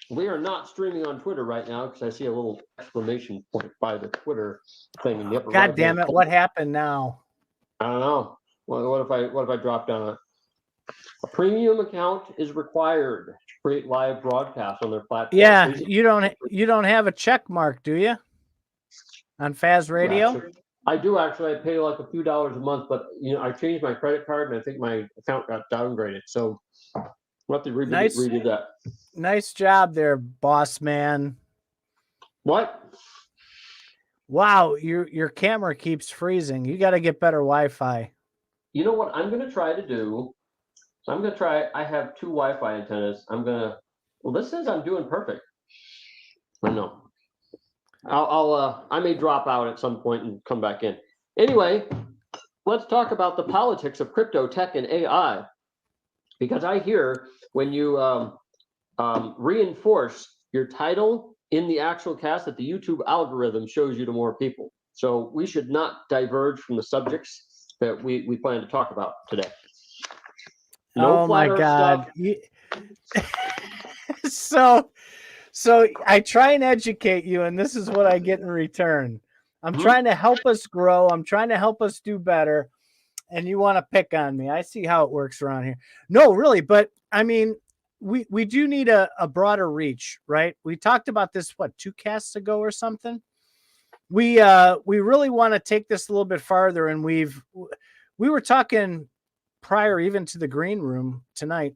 We are not streaming on Twitter right now because I see a little exclamation point by the Twitter thing in the upper right. God damn it! What happened now? I don't know. What if I drop down a premium account is required to create live broadcasts on their platform? Yeah, you don't have a check mark, do you? On FazRadio? Yeah, I do actually. I pay like a few dollars a month, but I changed my credit card and I think my account got downgraded. So we'll have to redo that. Nice job there, boss man. What? Wow, your camera keeps freezing. You got to get better Wi-Fi. You know what I'm going to try to do? I'm going to try. I have 2 Wi-Fi antennas. Well, this says I'm doing perfect. I know. I may drop out at some point and come back in. Anyway, let's talk about the politics of crypto, tech, and AI. Because I hear when you reinforce your title in the actual cast that the YouTube algorithm shows you to more people. So we should not diverge from the subjects that we plan to talk about today. No my God. So I try and educate you, and this is what I get in return. I'm trying to help us grow. I'm trying to help us do better. And you want to pick on me. I see how it works around here. No, really. But I mean, we do need a broader reach, right? We talked about this, 2 casts ago or something? We really want to take this a little bit farther. And we were talking prior even to the green room tonight,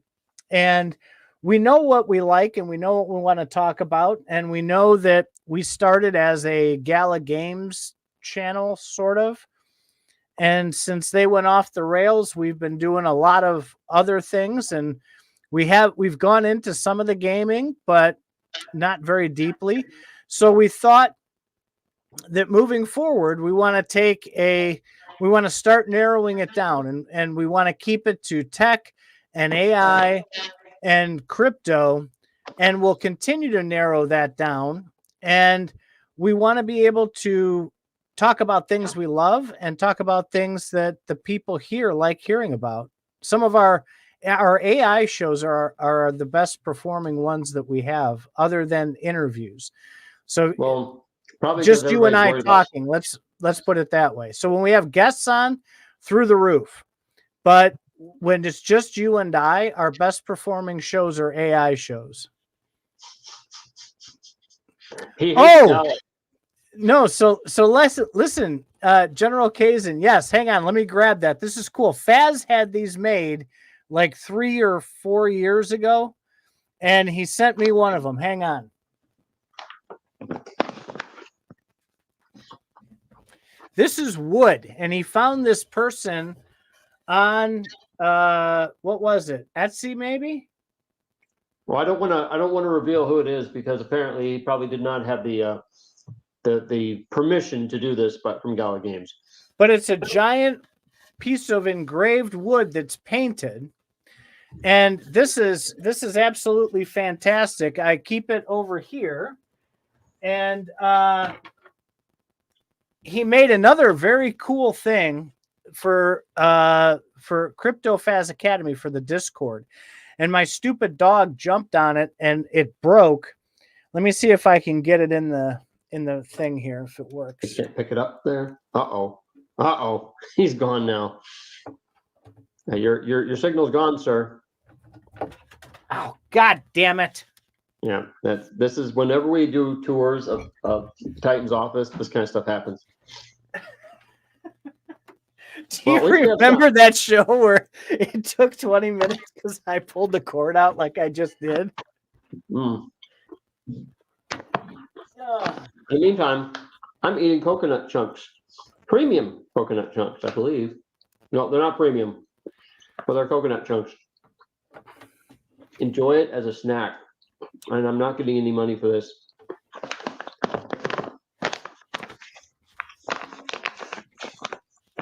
and we know what we like and we know what we want to talk about. And we know that we started as a Gala Games channel, sort of. And since they went off the rails, we've been doing a lot of other things, and we've gone into some of the gaming, but not very deeply. So we thought that moving forward, we want to start narrowing it down, and we want to keep it to tech and AI and crypto, and we'll continue to narrow that down. And we want to be able to talk about things we love and talk about things that the people here like hearing about. Some of our AI shows are the best performing ones that we have, other than interviews. So probably just you and I talking. Let's put it that way. So when we have guests on, through the roof. But when it's just you and I, our best performing shows are AI shows. No, so listen, General Kazin. Yes, hang on, let me grab that. This is cool. Faz had these made like 3 or 4 years ago, and he sent me one of them. Hang on. This is wood, and he found this person on what was it? Etsy, maybe? Well, I don't want to reveal who it is, because apparently he probably did not have the permission to do this, but from Gala Games. But it's a giant piece of engraved wood that's painted, and this is absolutely fantastic. I keep it over here, and he made another very cool thing for Crypto Faz Academy for the Discord, and my stupid dog jumped on it and it broke. Let me see if I can get it in the thing here, if it works. I can't pick it up there. Uh-oh. He's gone now. Your signal's gone, sir. Oh, God damn it. Yeah, this is whenever we do tours of Titan's office, this kind of stuff happens. Do you remember that show where it took 20 minutes because I pulled the cord out like I just did? In the meantime, I'm eating coconut chunks. Premium coconut chunks, I believe. No, they're not premium, but they're coconut chunks. Enjoy it as a snack. And I'm not getting any money for this.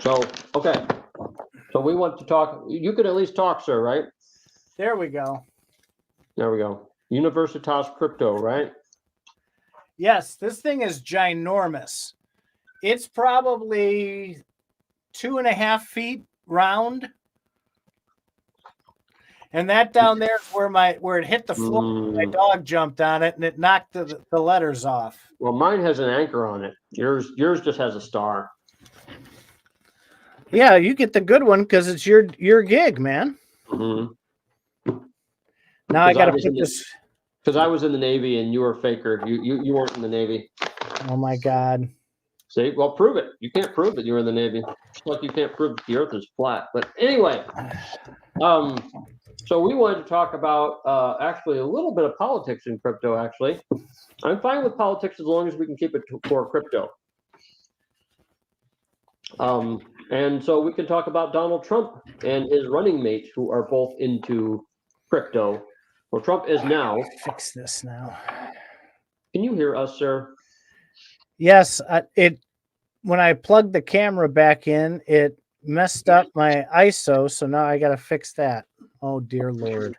So, okay. So we want to talk. You could at least talk, sir, right? There we go. There we go. Universitas Crypto, right? Yes, this thing is ginormous. It's probably 2.5 feet round. And that down there is where it hit the floor. My dog jumped on it and it knocked the letters off. Well, mine has an anchor on it. Yours just has a star. Yeah, you get the good one because it's your gig, man. Mm-hmm. Now I got to put this. Because I was in the Navy and you were a faker. You weren't in the Navy. Oh my God. See, well, prove it. You can't prove that you were in the Navy. Just like you can't prove that the Earth is flat. But anyway, so we wanted to talk about actually a little bit of politics in crypto. Actually, I'm fine with politics as long as we can keep it for crypto. And so we can talk about Donald Trump and his running mate, who are both into crypto. Well, Trump is now. Fix this now. Can you hear us, sir? Yes, when I plugged the camera back in, it messed up my ISO, so now I got to fix that. Oh dear Lord.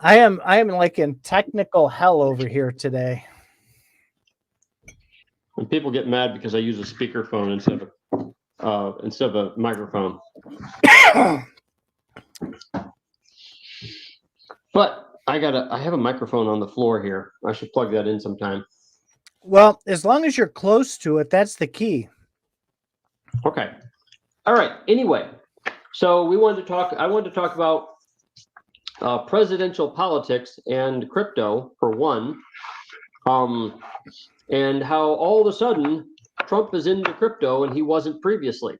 I am like in technical hell over here today. And people get mad because I use a speakerphone instead of a microphone. But I have a microphone on the floor here. I should plug that in sometime. Well, as long as you're close to it, that's the key. Okay. All right. Anyway, so I wanted to talk about presidential politics and crypto for one, and how all of a sudden Trump is into crypto and he wasn't previously.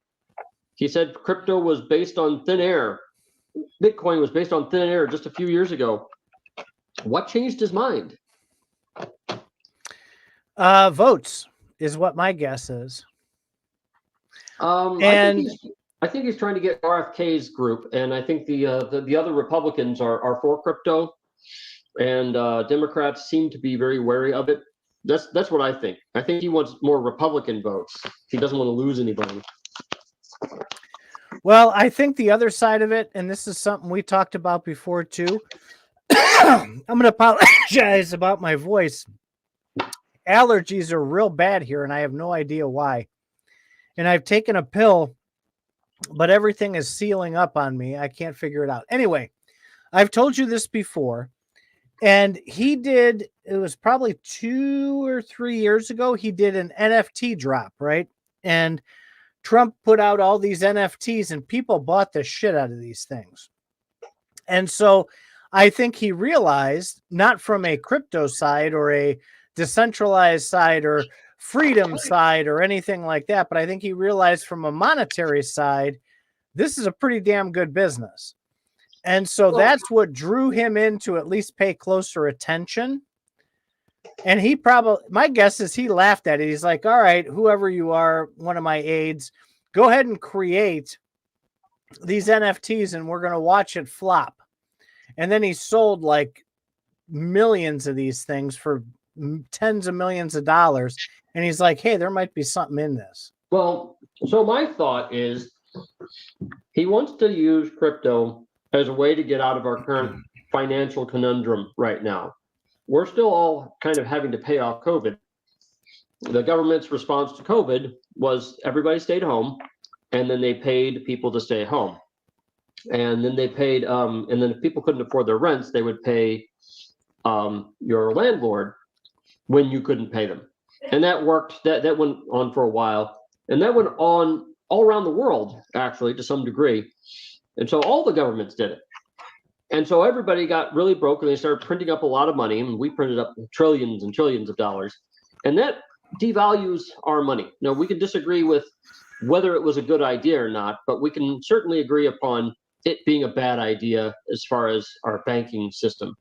He said crypto was based on thin air. Bitcoin was based on thin air just a few years ago. What changed his mind? Votes is what my guess is. I think he's trying to get RFK's group, and I think the other Republicans are for crypto, and Democrats seem to be very wary of it. That's what I think. I think he wants more Republican votes. He doesn't want to lose anybody. Well, I think the other side of it, and this is something we talked about before too. I'm going to apologize about my voice. Allergies are real bad here, and I have no idea why. And I've taken a pill, but everything is sealing up on me. I can't figure it out. Anyway, I've told you this before, and it was probably 2 or 3 years ago, he did an NFT drop, right? And Trump put out all these NFTs, and people bought the shit out of these things. And so I think he realized, not from a crypto side or a decentralized side or freedom side or anything like that, but I think he realized from a monetary side, this is a pretty damn good business. And so that's what drew him in to at least pay closer attention. And he probably, my guess is he laughed at it. He's like, all right, whoever you are, one of my aides, go ahead and create these NFTs and we're going to watch it flop. And then he sold like millions of these things for tens of millions of dollars. And he's like, hey, there might be something in this. Well, so my thought is he wants to use crypto as a way to get out of our current financial conundrum right now. We're still all kind of having to pay off COVID. The government's response to COVID was everybody stayed home, and then they paid people to stay home. And then they paid, and then if people couldn't afford their rents, they would pay your landlord when you couldn't pay them. And that worked, that went on for a while. And that went on all around the world, actually, to some degree. And so all the governments did it. And so everybody got really broke and they started printing up a lot of money. And we printed up trillions and trillions of dollars. And that devalues our money. Now, we can disagree with whether it was a good idea or not, but we can certainly agree upon it being a bad idea as far as our banking system.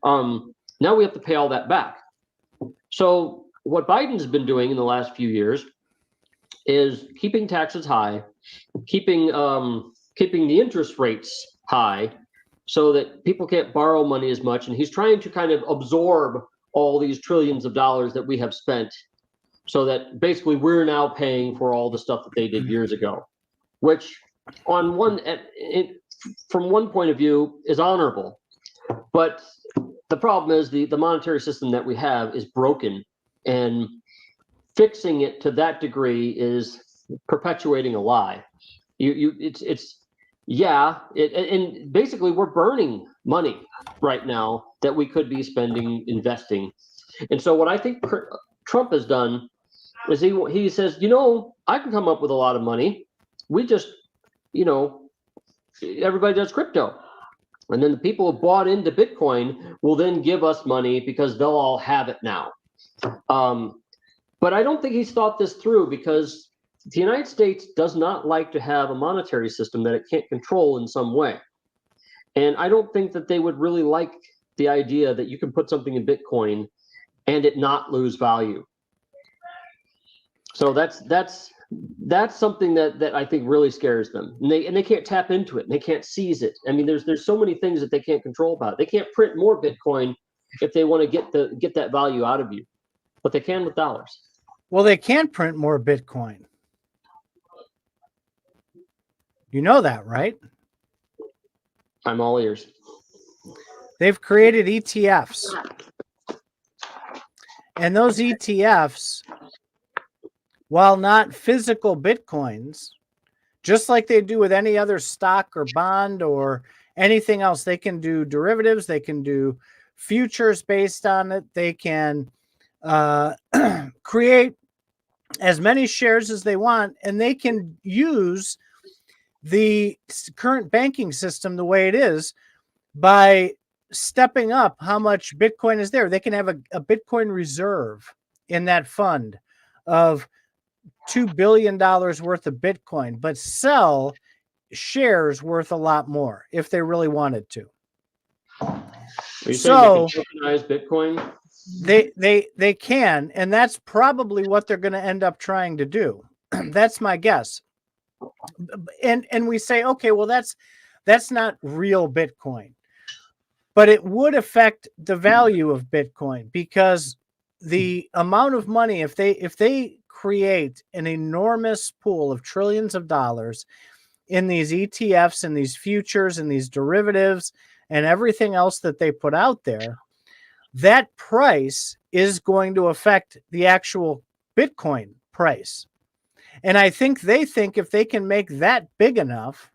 Now we have to pay all that back. So what Biden's been doing in the last few years is keeping taxes high, keeping the interest rates high so that people can't borrow money as much. And he's trying to kind of absorb all these trillions of dollars that we have spent so that basically we're now paying for all the stuff that they did years ago, which from one point of view is honorable. But the problem is the monetary system that we have is broken, and fixing it to that degree is perpetuating a lie. yeah, and basically we're burning money right now that we could be spending, investing. And so what I think Trump has done is he says, I can come up with a lot of money. We just, everybody does crypto. And then the people who bought into Bitcoin will then give us money because they'll all have it now. But I don't think he's thought this through, because the United States does not like to have a monetary system that it can't control in some way. And I don't think that they would really like the idea that you can put something in Bitcoin and it not lose value. So that's something that I think really scares them. And they can't tap into it, and they can't seize it. I mean, there's so many things that they can't control about it. They can't print more Bitcoin if they want to get that value out of you, but they can with dollars. Well, they can print more Bitcoin. You know that, right? I'm all ears. They've created ETFs. And those ETFs, while not physical Bitcoins, just like they do with any other stock or bond or anything else, they can do derivatives, they can do futures based on it, they can create as many shares as they want, and they can use the current banking system the way it is by stepping up how much Bitcoin is there. They can have a Bitcoin reserve in that fund of $2 billion worth of Bitcoin, but sell shares worth a lot more if they really wanted to. Are you saying they can tokenize Bitcoin? They can, and that's probably what they're going to end up trying to do. That's my guess. And we say, okay, well, that's not real Bitcoin, but it would affect the value of Bitcoin, because the amount of money, if they create an enormous pool of trillions of dollars in these ETFs and these futures and these derivatives and everything else that they put out there, that price is going to affect the actual Bitcoin price. And I think if they can make that big enough,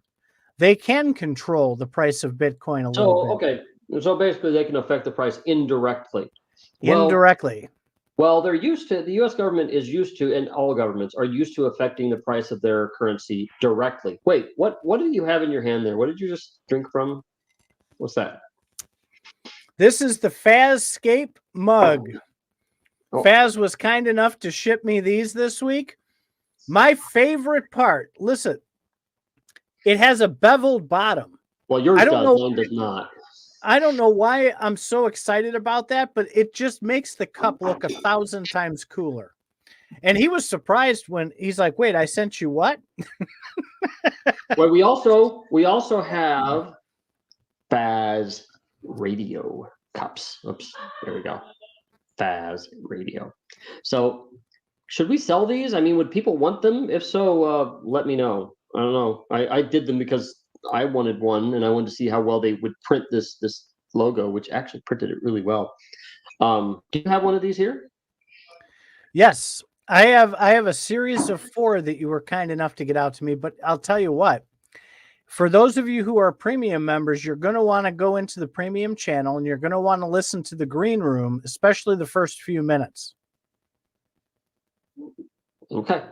they can control the price of Bitcoin a little bit. Okay. So basically they can affect the price indirectly. Indirectly. Well, the U.S. government is used to, and all governments are used to, affecting the price of their currency directly. Wait, what do you have in your hand there? What did you just drink from? What's that? This is the FazScape mug. Oh. Faz was kind enough to ship me these this week. My favorite part, listen, it has a beveled bottom. Well, yours does, mine does not. I don't know why I'm so excited about that, but it just makes the cup look 1,000 times cooler. And he was surprised when he's like, wait, I sent you what? Well, we also have FazRadio cups. Oops, there we go. FazRadio. So should we sell these? I mean, would people want them? If so, let me know. I don't know. I did them because I wanted one, and I wanted to see how well they would print this logo, which actually printed it really well. Do you have one of these here? Yes, I have a series of 4 that you were kind enough to get out to me, but I'll tell you what. For those of you who are premium members, you're going to want to go into the premium channel, and you're going to want to listen to the green room, especially the first few minutes. Okay.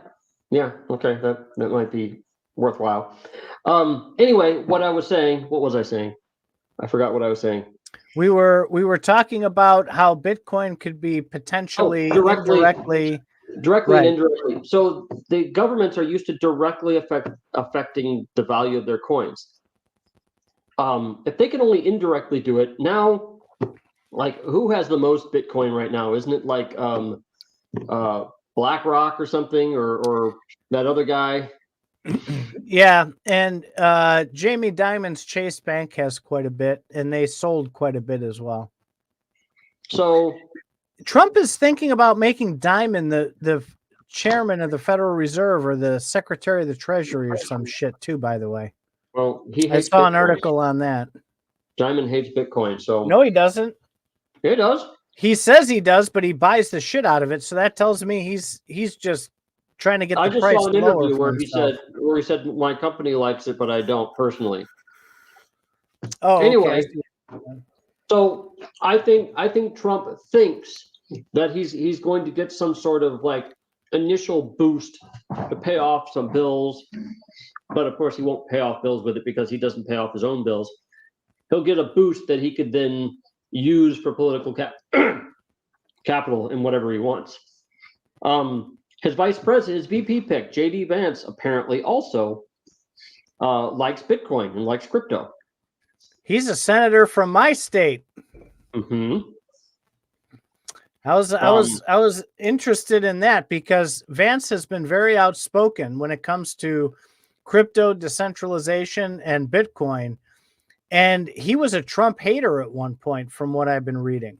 Yeah. Okay. That might be worthwhile. Anyway, what was I saying? I forgot what I was saying. We were talking about how Bitcoin could be potentially directly and indirectly. So the governments are used to directly affecting the value of their coins. If they can only indirectly do it now, like, who has the most Bitcoin right now? Isn't it like BlackRock or something, or that other guy? Yeah, and Jamie Dimon's Chase Bank has quite a bit, and they sold quite a bit as well. So Trump is thinking about making Dimon the chairman of the Federal Reserve, or the Secretary of the Treasury, or some shit too, by the way. Well, I saw Bitcoin. An article on that. Dimon hates Bitcoin, so no, he doesn't. He does. He says he does, but he buys the shit out of it. So that tells me he's just trying to get I the just price saw an lower interview for where he said my company likes it, but I don't personally. Oh, Anyway, okay. so I think Trump thinks that he's going to get some sort of like initial boost to pay off some bills, but of course he won't pay off bills with it because he doesn't pay off his own bills. He'll get a boost that he could then use for political capital in whatever he wants. His vice president, his VP pick, JD Vance, apparently also likes Bitcoin and likes crypto. He's a senator from my state. Mm-hmm. I was interested in that because Vance has been very outspoken when it comes to crypto, decentralization, and Bitcoin. And he was a Trump hater at one point, from what I've been reading.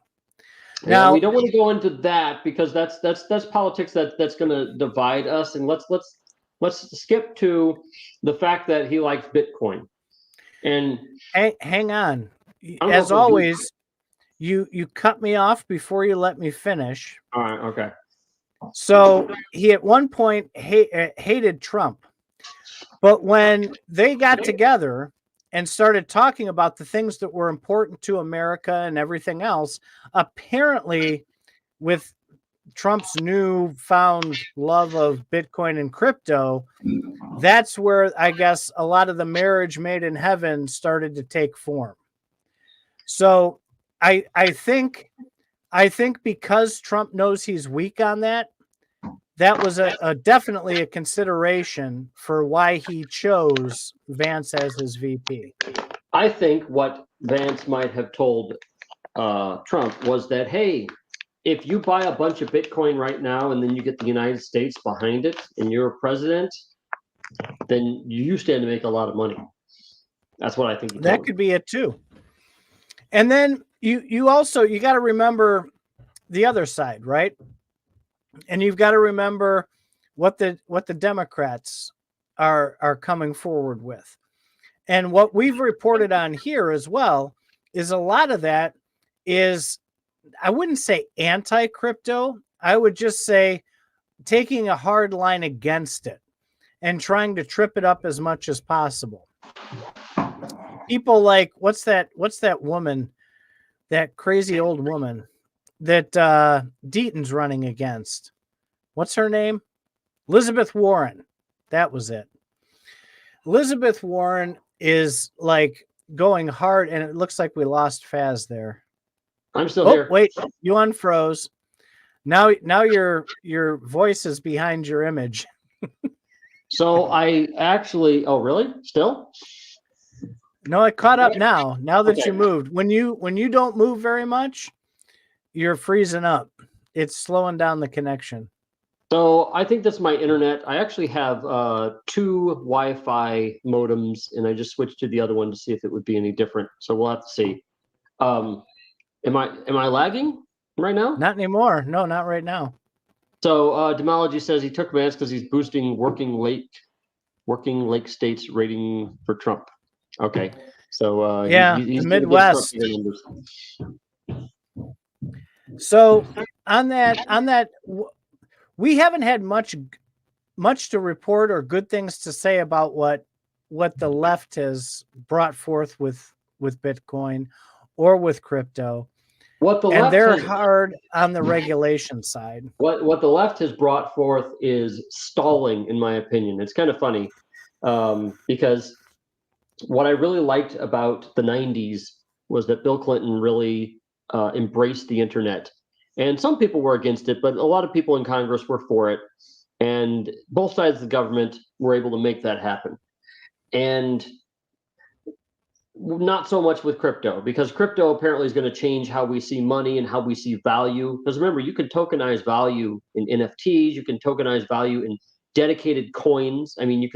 Now, we don't want to go into that because that's politics that's going to divide us. And let's skip to the fact that he likes Bitcoin. And hang on, as always, you cut me off before you let me finish. All right, okay. So he at one point hated Trump, but when they got together and started talking about the things that were important to America and everything else, apparently with Trump's newfound love of Bitcoin and crypto, that's where I guess a lot of the marriage made in heaven started to take form. So I think because Trump knows he's weak on that, that was a definitely a consideration for why he chose Vance as his VP. I think what Vance might have told Trump was that, hey, if you buy a bunch of Bitcoin right now and then you get the United States behind it and you're president, then you stand to make a lot of money. That's what I think. That could be it too. And then you also got to remember the other side, right? And you've got to remember what the Democrats are coming forward with. And what we've reported on here as well is a lot of that is, I wouldn't say anti-crypto. I would just say taking a hard line against it and trying to trip it up as much as possible. People like, what's that woman, that crazy old woman that Deaton's running against? What's her name? Elizabeth Warren. That was it. Elizabeth Warren is like going hard, and it looks like we lost Faz there. I'm still here. Wait, you unfroze. Now your voice is behind your image. So I actually, oh really? Still? No, I caught up now. Now that you moved. When you don't move very much, you're freezing up. It's slowing down the connection. So I think that's my internet. I actually have 2 Wi-Fi modems, and I just switched to the other one to see if it would be any different. So we'll have to see. Am I lagging right now? Not anymore. No, not right now. So Demology says he took Vance because he's boosting working lake states rating for Trump. Okay, so yeah, he's the Midwest. So on that, we haven't had much to report or good things to say about what the left has brought forth with Bitcoin or with crypto. They're hard on the regulation side. What the left has brought forth is stalling, in my opinion. It's kind of funny because what I really liked about the 90s was that Bill Clinton really embraced the internet. And some people were against it, but a lot of people in Congress were for it. And both sides of the government were able to make that happen. And not so much with crypto, because crypto apparently is going to change how we see money and how we see value. Because remember, you can tokenize value in NFTs, you can tokenize value in dedicated coins. I mean, you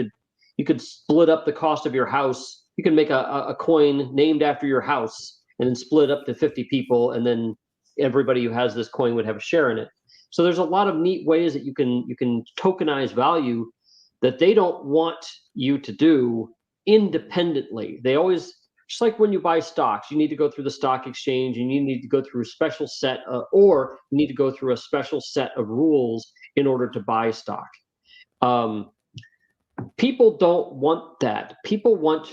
could split up the cost of your house. You can make a coin named after your house and then split up to 50 people, and then everybody who has this coin would have a share in it. So there's a lot of neat ways that you can tokenize value that they don't want you to do independently. They always, just like when you buy stocks, you need to go through the stock exchange and you need to go through a special set or you need to go through a special set of rules in order to buy stock. People don't want that. People want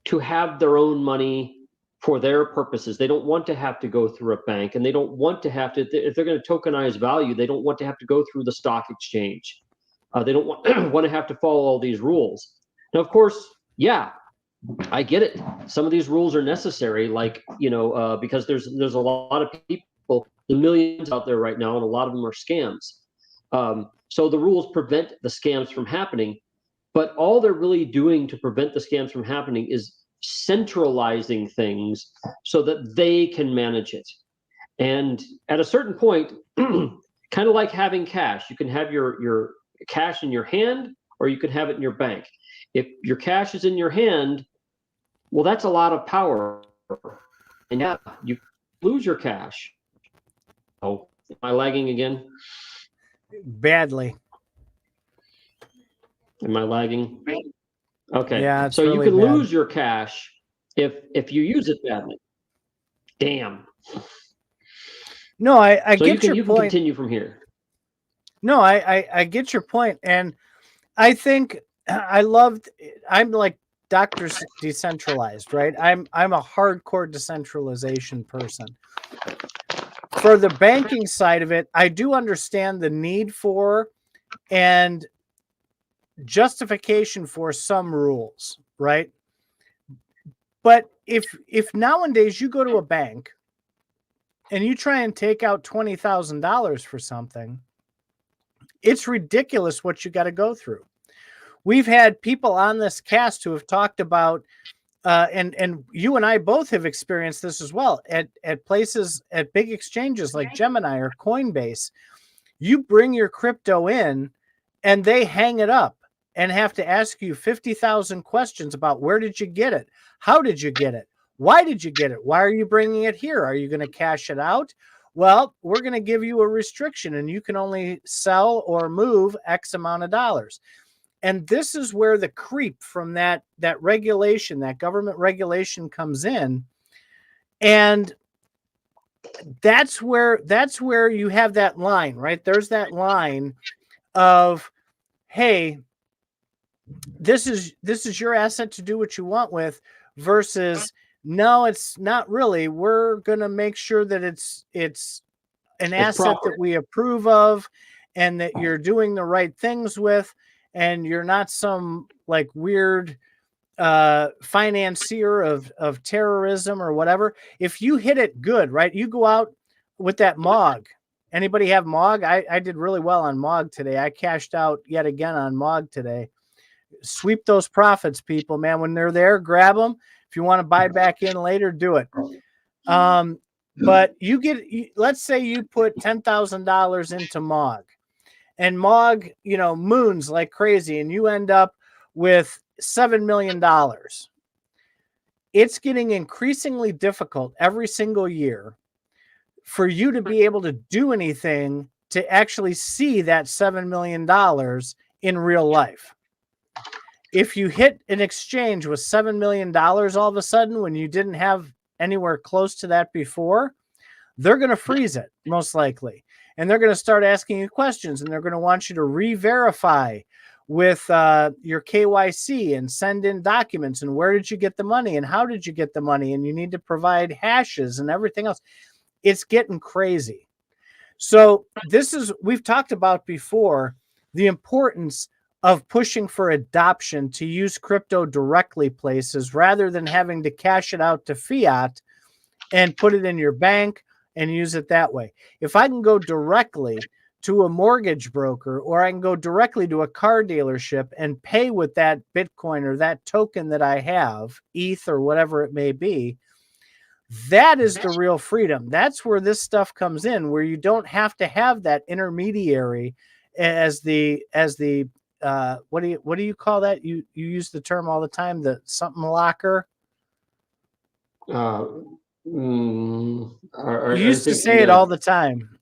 to have their own money for their purposes. They don't want to have to go through a bank, and they don't want to have to, if they're going to tokenize value, they don't want to have to go through the stock exchange. They don't want to have to follow all these rules. Now, of course, yeah, I get it. Some of these rules are necessary, like, because there's a lot of people, the millions out there right now, and a lot of them are scams. So the rules prevent the scams from happening, but all they're really doing to prevent the scams from happening is centralizing things so that they can manage it. And at a certain point, kind of like having cash, you can have your cash in your hand, or you can have it in your bank. If your cash is in your hand, well, that's a lot of power. And yeah, you lose your cash. Oh, am I lagging again? Badly. Am I lagging? Okay. Yeah, so really you can bad. lose your cash if you use it badly. Damn. No, I so get your you can point. Continue from here. No, I get your point, and I think I'm like Dr. Decentralized, right? I'm a hardcore decentralization person. For the banking side of it, I do understand the need for and justification for some rules, right? But if nowadays you go to a bank and you try and take out $20,000 for something, it's ridiculous what you got to go through. We've had people on this cast who have talked about, and you and I both have experienced this as well, at places, at big exchanges like Gemini or Coinbase. You bring your crypto in and they hang it up and have to ask you 50,000 questions about where did you get it? How did you get it? Why did you get it? Why are you bringing it here? Are you going to cash it out? Well, we're going to give you a restriction and you can only sell or move X amount of dollars. And this is where the creep from that regulation, that government regulation comes in. And that's where you have that line, right? There's that line of, hey, this is your asset to do what you want with, versus no, it's not really. We're going to make sure that it's an asset that we approve of and that you're doing the right things with, and you're not some like weird financier of terrorism or whatever. If you hit it good, right? You go out with that MOG. Anybody have MOG? I did really well on MOG today. I cashed out yet again on MOG today. Sweep those profits, people, man. When they're there, grab them. If you want to buy back in later, do it. But let's say you put $10,000 into MOG, and MOG, moons like crazy, and you end up with $7 million. It's getting increasingly difficult every single year for you to be able to do anything to actually see that $7 million in real life. If you hit an exchange with $7 million all of a sudden when you didn't have anywhere close to that before, they're going to freeze it, most likely. And they're going to start asking you questions, and they're going to want you to re-verify with your KYC and send in documents, and where did you get the money and how did you get the money, and you need to provide hashes and everything else. It's getting crazy. So we've talked about before, the importance of pushing for adoption to use crypto directly places rather than having to cash it out to fiat and put it in your bank and use it that way. If I can go directly to a mortgage broker, or I can go directly to a car dealership and pay with that Bitcoin or that token that I have, ETH or whatever it may be, that is the real freedom. That's where this stuff comes in, where you don't have to have that intermediary as the what do you call that? You use the term all the time, the something locker. You used to say it all the time.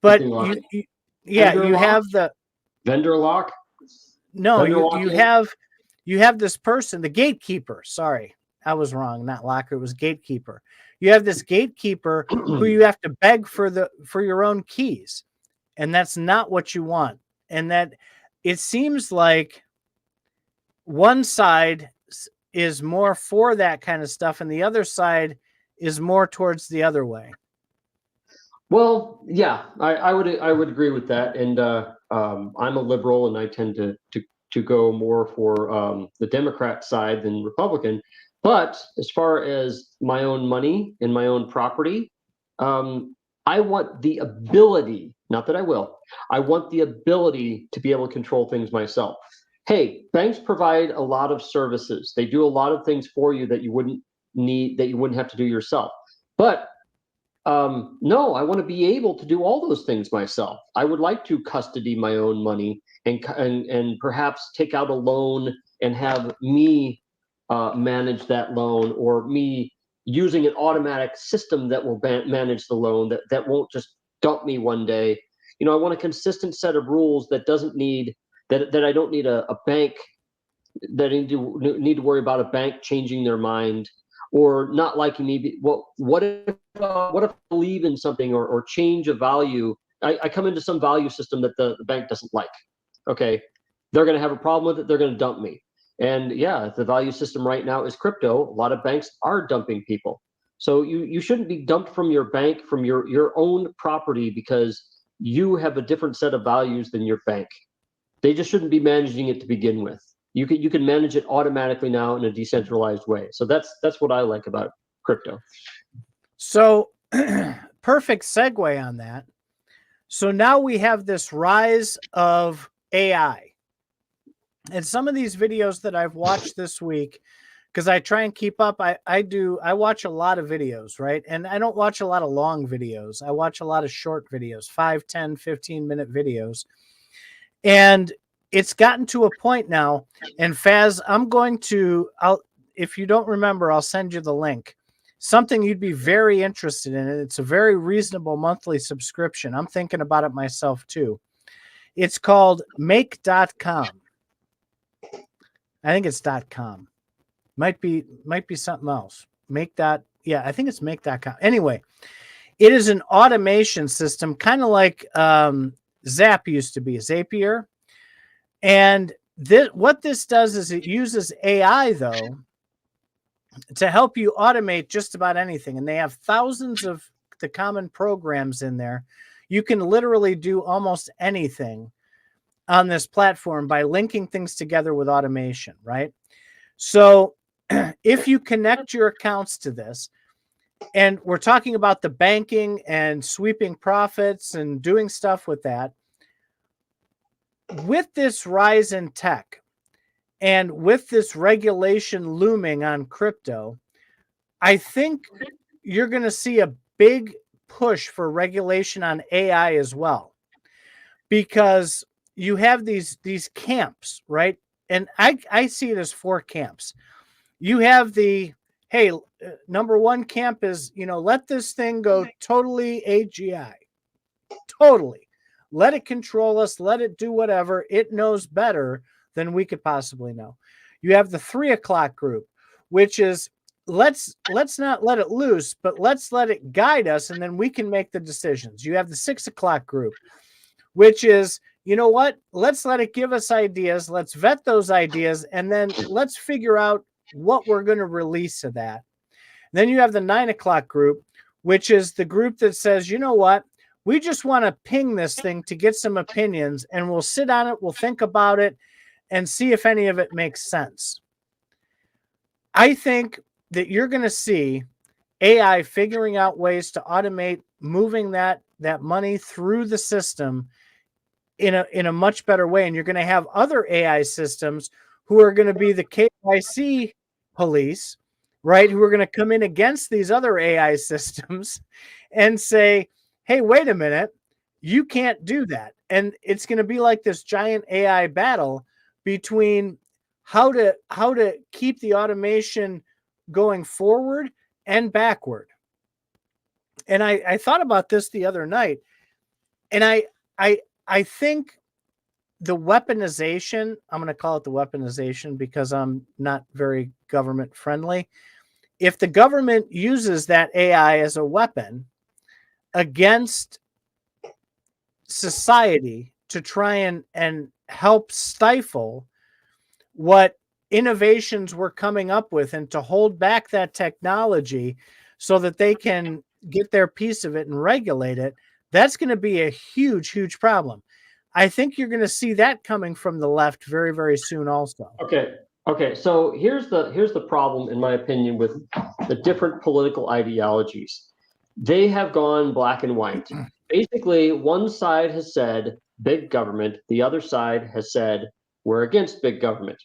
But you have the vendor lock. No, you have this person, the gatekeeper. Sorry, I was wrong. Not locker, it was gatekeeper. You have this gatekeeper who you have to beg for your own keys, and that's not what you want. And it seems like one side is more for that kind of stuff and the other side is more towards the other way. Well, yeah, I would agree with that, and I'm a liberal, and I tend to go more for the Democrat side than Republican. But as far as my own money and my own property, I want the ability, not that I will, I want the ability to be able to control things myself. Hey, banks provide a lot of services. They do a lot of things for you that you wouldn't have to do yourself. But no, I want to be able to do all those things myself. I would like to custody my own money and perhaps take out a loan and have me manage that loan, or me using an automatic system that will manage the loan, that won't just dump me one day. I want a consistent set of rules that doesn't need that I don't need a bank, that I need to worry about a bank changing their mind or not liking me. Well, what if I believe in something or change a value? I come into some value system that the bank doesn't like. Okay, they're going to have a problem with it. They're going to dump me. And yeah, the value system right now is crypto. A lot of banks are dumping people. So you shouldn't be dumped from your bank, from your own property, because you have a different set of values than your bank. They just shouldn't be managing it to begin with. You can manage it automatically now in a decentralized way. So that's what I like about crypto. So perfect segue on that. So now we have this rise of AI. And some of these videos that I've watched this week, because I try and keep up, I watch a lot of videos, right? And I don't watch a lot of long videos. I watch a lot of short videos, 5, 10, 15-minute videos. And it's gotten to a point now, and Faz, if you don't remember, I'll send you the link. Something you'd be very interested in. It's a very reasonable monthly subscription. I'm thinking about it myself too. It's called make.com. I think it's .com. Might be something else. Yeah, I think it's make.com. Anyway, it is an automation system, kind of like Zap used to be, Zapier. And what this does is it uses AI, though, to help you automate just about anything. And they have thousands of the common programs in there. You can literally do almost anything on this platform by linking things together with automation, right? So if you connect your accounts to this, and we're talking about the banking and sweeping profits and doing stuff with that, with this rise in tech and with this regulation looming on crypto, I think you're going to see a big push for regulation on AI as well, because you have these camps, right? And I see it as 4 camps. You have the, hey, number one camp is, let this thing go totally AGI. Totally. Let it control us. Let it do whatever. It knows better than we could possibly know. You have the 3 o'clock group, which is let's not let it loose, but let's let it guide us, and then we can make the decisions. You have the 6 o'clock group, which is, you know what? Let's let it give us ideas. Let's vet those ideas, and then let's figure out what we're going to release of that. Then you have the 9 o'clock group, which is the group that says, you know what? We just want to ping this thing to get some opinions, and we'll sit on it, we'll think about it, and see if any of it makes sense. I think that you're going to see AI figuring out ways to automate moving that money through the system in a much better way. And you're going to have other AI systems who are going to be the KYC police, right? Who are going to come in against these other AI systems and say, hey, wait a minute, you can't do that. And it's going to be like this giant AI battle between how to keep the automation going forward and backward. And I thought about this the other night, and I think the weaponization, I'm going to call it the weaponization because I'm not very government friendly. If the government uses that AI as a weapon against society to try and help stifle what innovations we're coming up with and to hold back that technology so that they can get their piece of it and regulate it, that's going to be a huge, huge problem. I think you're going to see that coming from the left very, very soon also. Okay. So here's the problem, in my opinion, with the different political ideologies. They have gone black and white. Basically, one side has said big government, the other side has said we're against big government.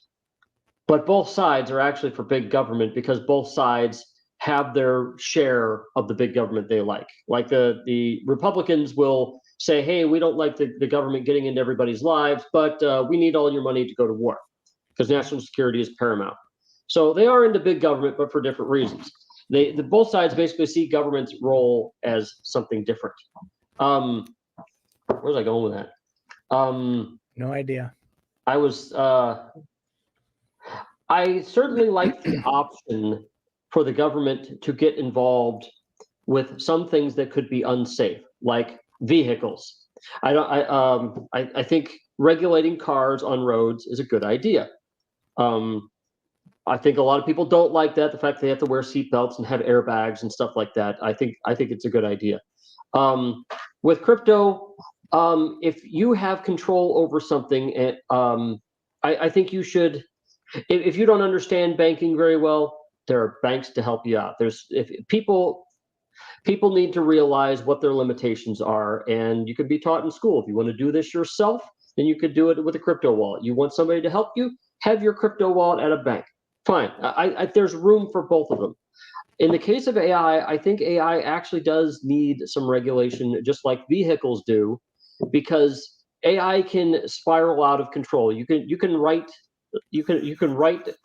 But both sides are actually for big government because both sides have their share of the big government they like. Like the Republicans will say, hey, we don't like the government getting into everybody's lives, but we need all your money to go to war because national security is paramount. So they are into big government, but for different reasons. Both sides basically see government's role as something different. Where was I going with that? No idea. I certainly like the option for the government to get involved with some things that could be unsafe, like vehicles. I think regulating cars on roads is a good idea. I think a lot of people don't like that, the fact they have to wear seatbelts and have airbags and stuff like that. I think it's a good idea. With crypto, if you have control over something, I think you should. If you don't understand banking very well, there are banks to help you out. If people need to realize what their limitations are, and you could be taught in school. If you want to do this yourself, then you could do it with a crypto wallet. You want somebody to help you, have your crypto wallet at a bank. Fine. There's room for both of them. In the case of AI, I think AI actually does need some regulation, just like vehicles do, because AI can spiral out of control. You can write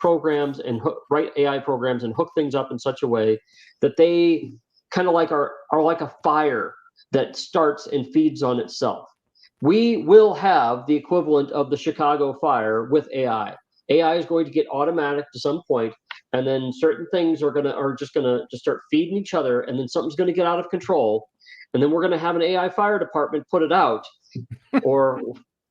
programs and write AI programs and hook things up in such a way that they kind of are like a fire that starts and feeds on itself. We will have the equivalent of the Chicago fire with AI. AI is going to get automatic to some point, and then certain things are just gonna start feeding each other, and then something's gonna get out of control, and then we're gonna have an AI fire department put it out, or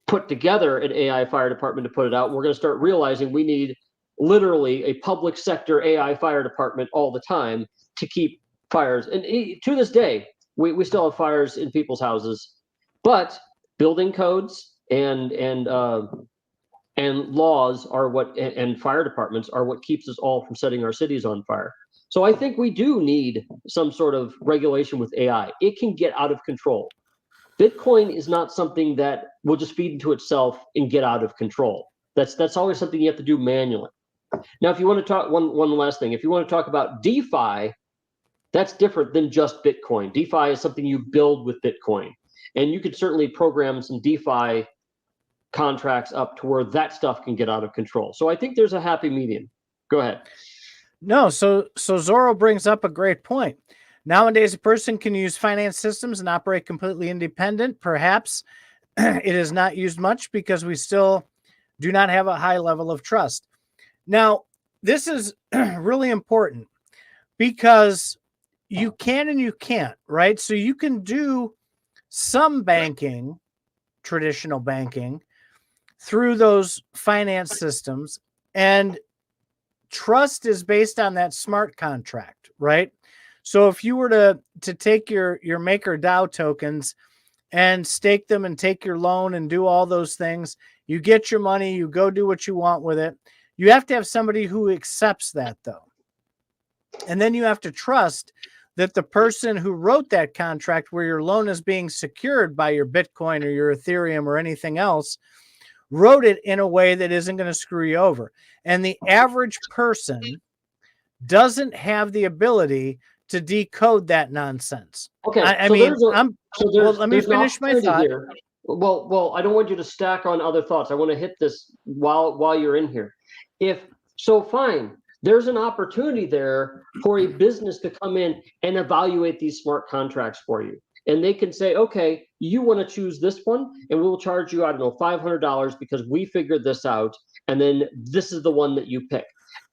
put together an AI fire department to put it out. We're going to start realizing we need literally a public sector AI fire department all the time to keep fires. And to this day, we still have fires in people's houses, but building codes and laws are and fire departments are what keeps us all from setting our cities on fire. So I think we do need some sort of regulation with AI. It can get out of control. Bitcoin is not something that will just feed into itself and get out of control. That's always something you have to do manually. Now, if you want to talk one last thing, if you want to talk about DeFi, that's different than just Bitcoin. DeFi is something you build with Bitcoin, and you could certainly program some DeFi contracts up to where that stuff can get out of control. So I think there's a happy medium. Go ahead. No, so Zorro brings up a great point. Nowadays, a person can use finance systems and operate completely independent. Perhaps it is not used much because we still do not have a high level of trust. Now, this is really important because you can and you can't, right? So you can do some banking, traditional banking, through those finance systems, and trust is based on that smart contract, right? So if you were to take your MakerDAO tokens and stake them and take your loan and do all those things, you get your money, you go do what you want with it. You have to have somebody who accepts that, though. And then you have to trust that the person who wrote that contract where your loan is being secured by your Bitcoin or your Ethereum or anything else wrote it in a way that isn't going to screw you over. And the average person doesn't have the ability to decode that nonsense. Okay, let me finish my thought. Here. Well, I don't want you to stack on other thoughts. I want to hit this while you're in here. Fine. There's an opportunity there for a business to come in and evaluate these smart contracts for you. And they can say, okay, you want to choose this one, and we'll charge you, I don't know, $500 because we figured this out, and then this is the one that you pick.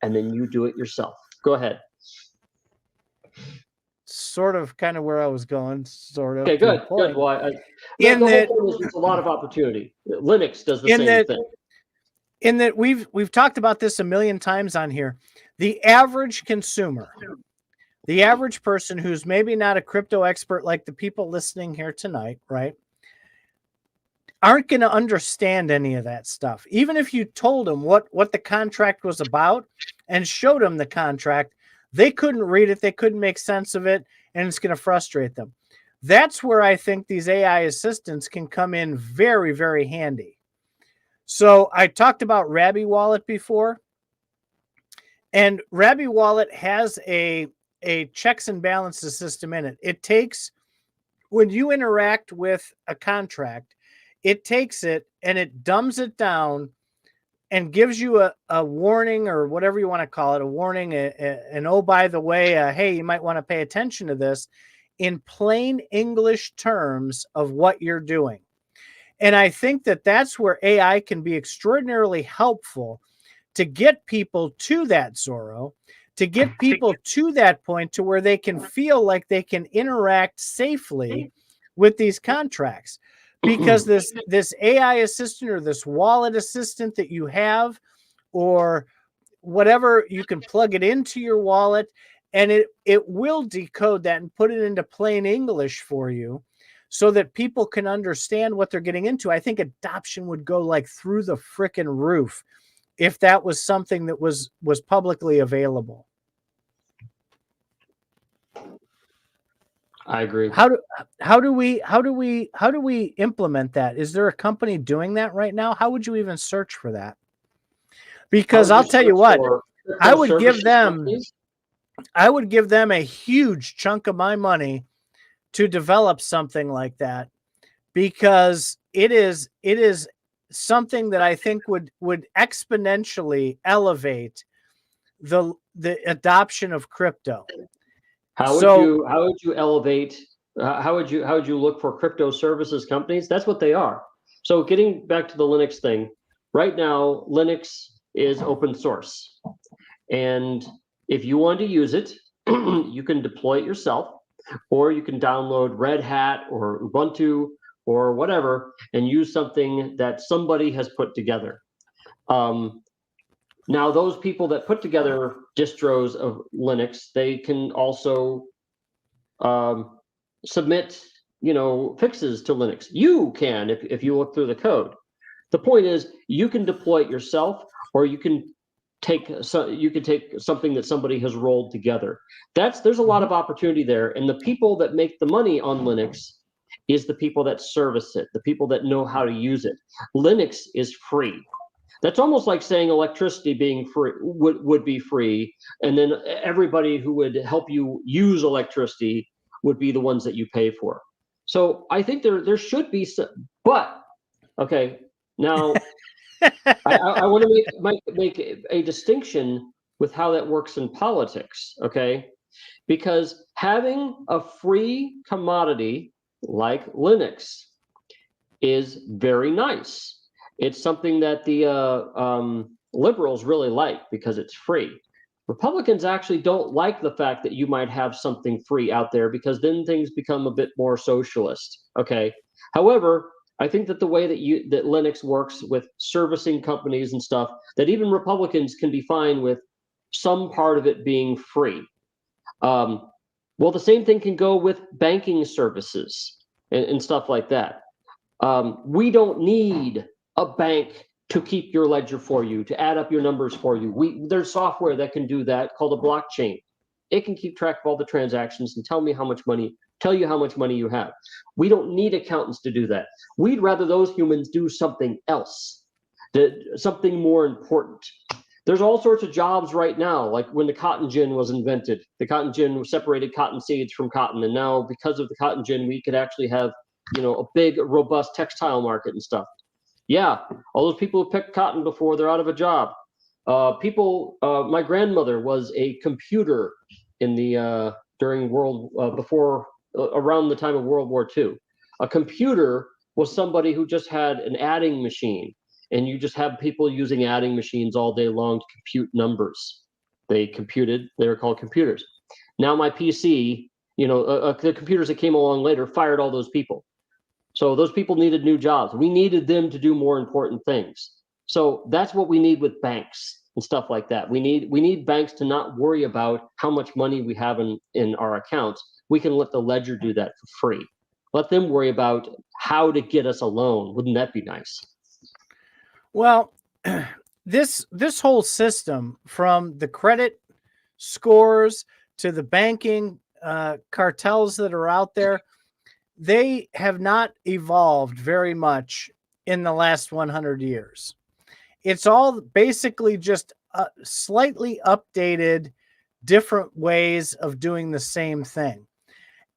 And then you do it yourself. Go ahead. sort of kind of where I was going, sort of. Okay, good. Good. Well, the whole point is there's a lot of opportunity. Linux does the same thing. In that we've talked about this a million times on here. The average consumer, the average person who's maybe not a crypto expert like the people listening here tonight, right, aren't going to understand any of that stuff. Even if you told them what the contract was about and showed them the contract, they couldn't read it, they couldn't make sense of it, and it's going to frustrate them. That's where I think these AI assistants can come in very, very handy. So I talked about Rabby Wallet before, and Rabby Wallet has a checks and balances system in it. It takes, when you interact with a contract, it takes it and it dumbs it down and gives you a warning, or whatever you want to call it, a warning, and oh, by the way, hey, you might want to pay attention to this, in plain English terms of what you're doing. And I think that that's where AI can be extraordinarily helpful to get people to that Zorro, to get people to that point to where they can feel like they can interact safely with these contracts. Because this AI assistant or this wallet assistant that you have, or whatever, you can plug it into your wallet and it will decode that and put it into plain English for you, so that people can understand what they're getting into. I think adoption would go like through the frickin' roof if that was something that was publicly available. I agree. How do we implement that? Is there a company doing that right now? How would you even search for that? Because I'll tell you what, I would give them a huge chunk of my money to develop something like that, because it is something that I think would exponentially elevate the adoption of crypto. How would you elevate? How would you look for crypto services companies? That's what they are. So getting back to the Linux thing, right now Linux is open source, and if you want to use it, you can deploy it yourself, or you can download Red Hat or Ubuntu or whatever and use something that somebody has put together. Now, those people that put together distros of Linux, they can also submit, fixes to Linux. You can, if you look through the code. The point is, you can deploy it yourself, or you can take something that somebody has rolled together. There's a lot of opportunity there, and the people that make the money on Linux is the people that service it, the people that know how to use it. Linux is free. That's almost like saying electricity being free would be free, and then everybody who would help you use electricity would be the ones that you pay for. So I think there should be some, but okay, now I want to make a distinction with how that works in politics, okay? Because having a free commodity like Linux is very nice. It's something that the liberals really like because it's free. Republicans actually don't like the fact that you might have something free out there, because then things become a bit more socialist, okay? However, I think that the way that Linux works with servicing companies and stuff, that even Republicans can be fine with some part of it being free. Well, the same thing can go with banking services and stuff like that. We don't need a bank to keep your ledger for you, to add up your numbers for you. There's software that can do that called a blockchain. It can keep track of all the transactions and tell you how much money you have. We don't need accountants to do that. We'd rather those humans do something else, something more important. There's all sorts of jobs right now, like when the cotton gin was invented. The cotton gin separated cotton seeds from cotton, and now because of the cotton gin, we could actually have, a big, robust textile market and stuff. Yeah, all those people who picked cotton before, they're out of a job. My grandmother was a computer in the around the time of World War II. A computer was somebody who just had an adding machine, and you just have people using adding machines all day long to compute numbers. They were called computers. Now my PC The computers that came along later fired all those people. So those people needed new jobs. We needed them to do more important things. So that's what we need with banks and stuff like that. We need banks to not worry about how much money we have in our accounts. We can let the ledger do that for free. Let them worry about how to get us a loan. Wouldn't that be nice? Well, this whole system, from the credit scores to the banking cartels that are out there, they have not evolved very much in the last 100 years. It's all basically just slightly updated, different ways of doing the same thing.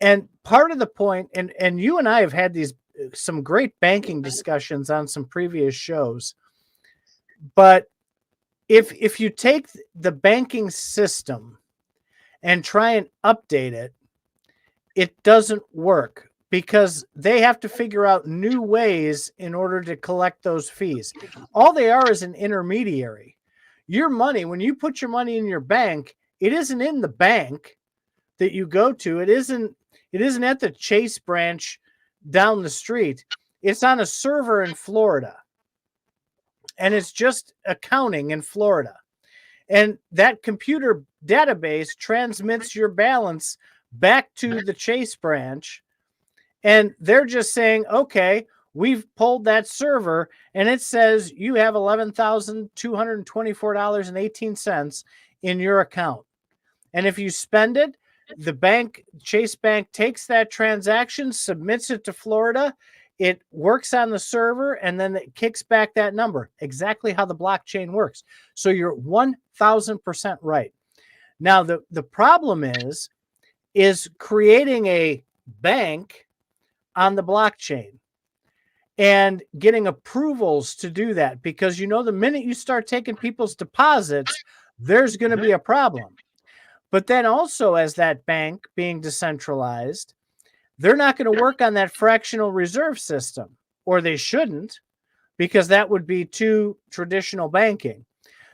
And part of the point, and you and I have had some great banking discussions on some previous shows, but if you take the banking system and try and update it, it doesn't work, because they have to figure out new ways in order to collect those fees. All they are is an intermediary. Your money, when you put your money in your bank, it isn't in the bank that you go to. It isn't at the Chase branch down the street. It's on a server in Florida. And it's just accounting in Florida. And that computer database transmits your balance back to the Chase branch. And they're just saying, okay, we've pulled that server and it says you have $11,224.18 in your account. And if you spend it, the bank, Chase Bank, takes that transaction, submits it to Florida. It works on the server, and then it kicks back that number. Exactly how the blockchain works. So you're 1,000% right. Now, the problem is creating a bank on the blockchain and getting approvals to do that, because the minute you start taking people's deposits, there's going to be a problem. But then also, as that bank being decentralized, they're not going to work on that fractional reserve system, or they shouldn't, because that would be too traditional banking.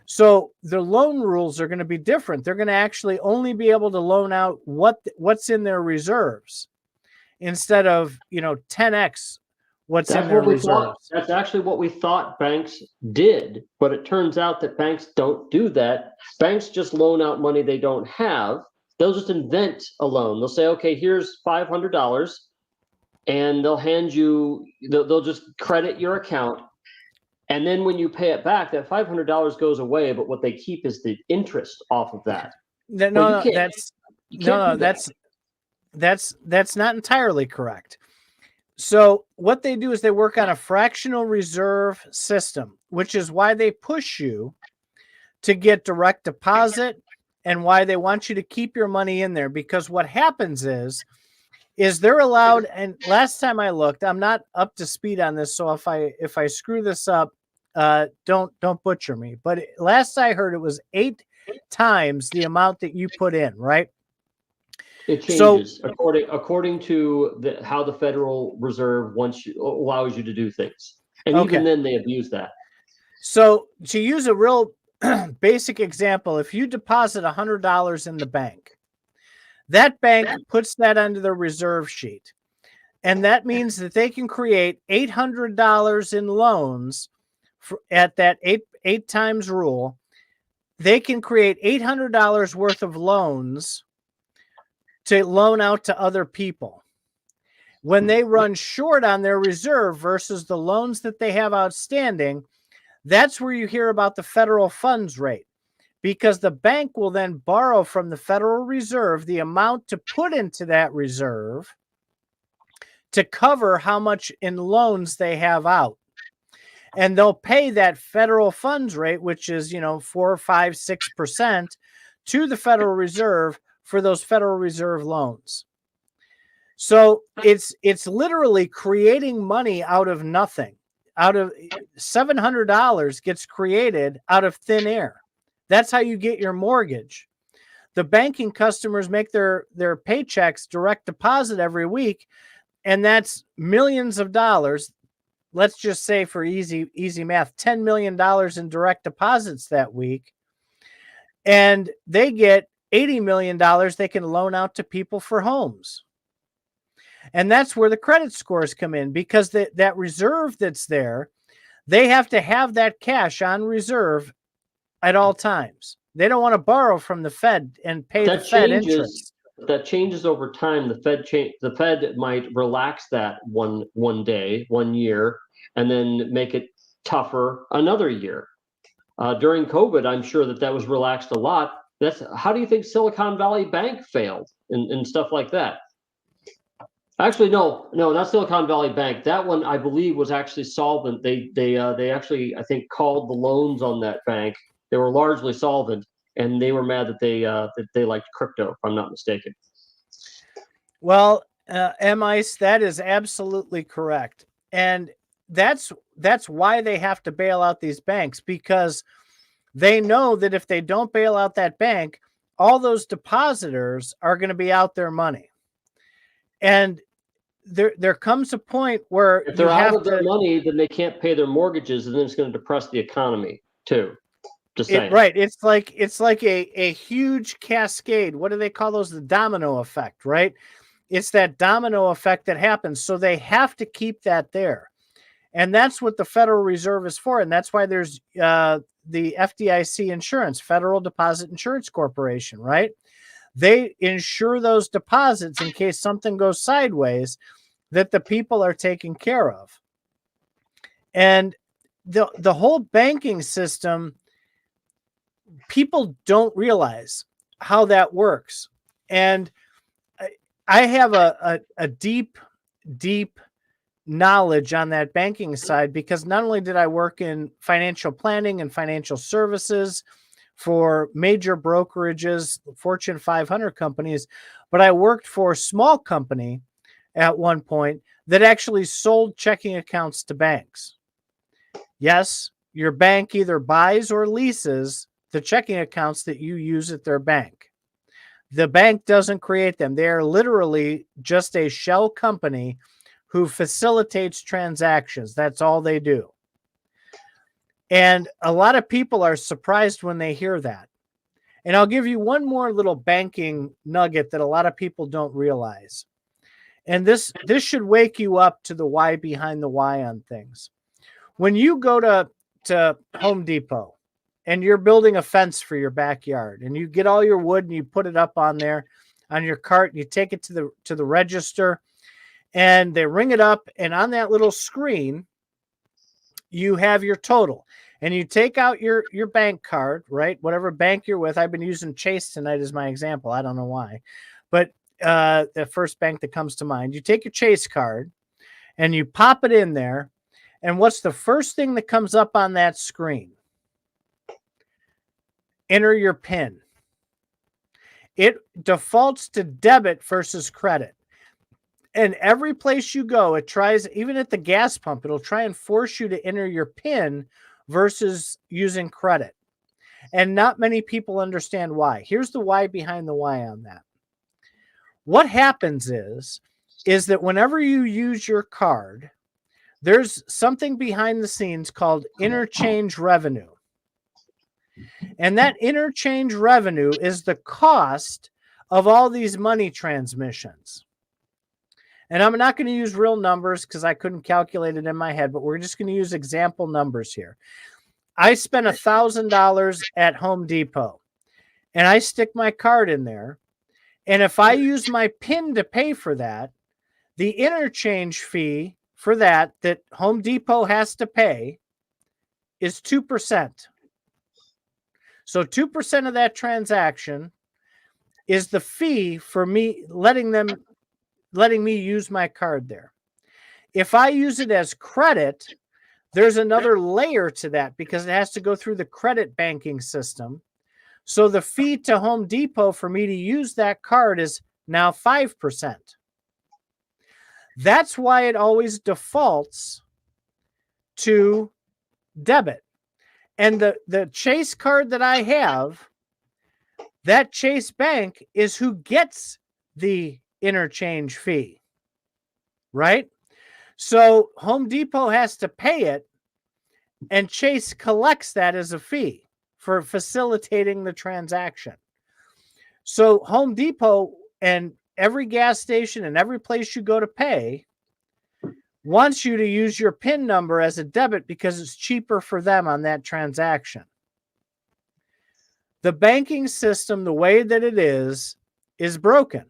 So the loan rules are going to be different. They're going to actually only be able to loan out what's in their reserves, instead of 10x what's in their reserves. That's actually what we thought banks did, but it turns out that banks don't do that. Banks just loan out money they don't have. They'll just invent a loan. They'll say, okay, here's $500, and they'll just credit your account. And then when you pay it back, that $500 goes away, but what they keep is the interest off of that. That's not entirely correct. So what they do is they work on a fractional reserve system, which is why they push you to get direct deposit and why they want you to keep your money in there. Because what happens is they're allowed, and last time I looked, I'm not up to speed on this, so if I screw this up, don't butcher me. But last I heard, it was 8 times the amount that you put in, right? It changes according to how the Federal Reserve allows you to do things. And even then they abuse that. So to use a real basic example, if you deposit $100 in the bank, that bank puts that under the reserve sheet. And that means that they can create $800 in loans at that eight times rule. They can create $800 worth of loans to loan out to other people. When they run short on their reserve versus the loans that they have outstanding, that's where you hear about the federal funds rate, because the bank will then borrow from the Federal Reserve the amount to put into that reserve to cover how much in loans they have out. And they'll pay that federal funds rate, which is, 4, 5, 6%, to the Federal Reserve for those Federal Reserve loans. So it's literally creating money out of nothing. Out of $700 gets created out of thin air. That's how you get your mortgage. The banking customers make their paychecks direct deposit every week, and that's millions of dollars. Let's just say, for easy math, $10 million in direct deposits that week. And they get $80 million they can loan out to people for homes. And that's where the credit scores come in, because that reserve that's there, they have to have that cash on reserve at all times. They don't want to borrow from the Fed and pay the Fed interest. That changes over time. The Fed might relax that one day, 1 year, and then make it tougher another year. During COVID, I'm sure that was relaxed a lot. How do you think Silicon Valley Bank failed and stuff like that? Actually, no, not Silicon Valley Bank. That one, I believe, was actually solvent. They actually, I think, called the loans on that bank. They were largely solvent, and they were mad that they liked crypto, if I'm not mistaken. Well, M-Ice, that is absolutely correct. And that's why they have to bail out these banks, because they know that if they don't bail out that bank, all those depositors are going to be out their money. And there comes a point where if they're out of their money, then they can't pay their mortgages, and then it's going to depress the economy too. Right. It's like a huge cascade. What do they call those? The domino effect, right? It's that domino effect that happens. So they have to keep that there. And that's what the Federal Reserve is for. And that's why there's the FDIC insurance, Federal Deposit Insurance Corporation, right? They insure those deposits in case something goes sideways, that the people are taken care of. And the whole banking system, people don't realize how that works. And I have a deep knowledge on that banking side, because not only did I work in financial planning and financial services for major brokerages, Fortune 500 companies, but I worked for a small company at one point that actually sold checking accounts to banks. Yes, your bank either buys or leases the checking accounts that you use at their bank. The bank doesn't create them. They are literally just a shell company who facilitates transactions. That's all they do. And a lot of people are surprised when they hear that. And I'll give you one more little banking nugget that a lot of people don't realize. And this should wake you up to the why behind the why on things. When you go to Home Depot and you're building a fence for your backyard, and you get all your wood and you put it up on there on your cart, and you take it to the register, and they ring it up, and on that little screen you have your total, and you take out your bank card, right? Whatever bank you're with. I've been using Chase tonight as my example. I don't know why, but the first bank that comes to mind. You take your Chase card and you pop it in there, and what's the first thing that comes up on that screen? Enter your PIN. It defaults to debit versus credit. And every place you go, it tries, even at the gas pump, it'll try and force you to enter your PIN versus using credit. And not many people understand why. Here's the why behind the why on that. What happens is that whenever you use your card, there's something behind the scenes called interchange revenue. And that interchange revenue is the cost of all these money transmissions. And I'm not going to use real numbers because I couldn't calculate it in my head, but we're just going to use example numbers here. I spent $1,000 at Home Depot, and I stick my card in there. And if I use my PIN to pay for that, the interchange fee for that Home Depot has to pay is 2%. So 2% of that transaction is the fee for me letting me use my card there. If I use it as credit, there's another layer to that because it has to go through the credit banking system. So the fee to Home Depot for me to use that card is now 5%. That's why it always defaults to debit. And the Chase card that I have, that Chase Bank is who gets the interchange fee, right? So Home Depot has to pay it, and Chase collects that as a fee for facilitating the transaction. So Home Depot and every gas station and every place you go to pay wants you to use your PIN number as a debit because it's cheaper for them on that transaction. The banking system, the way that it is broken.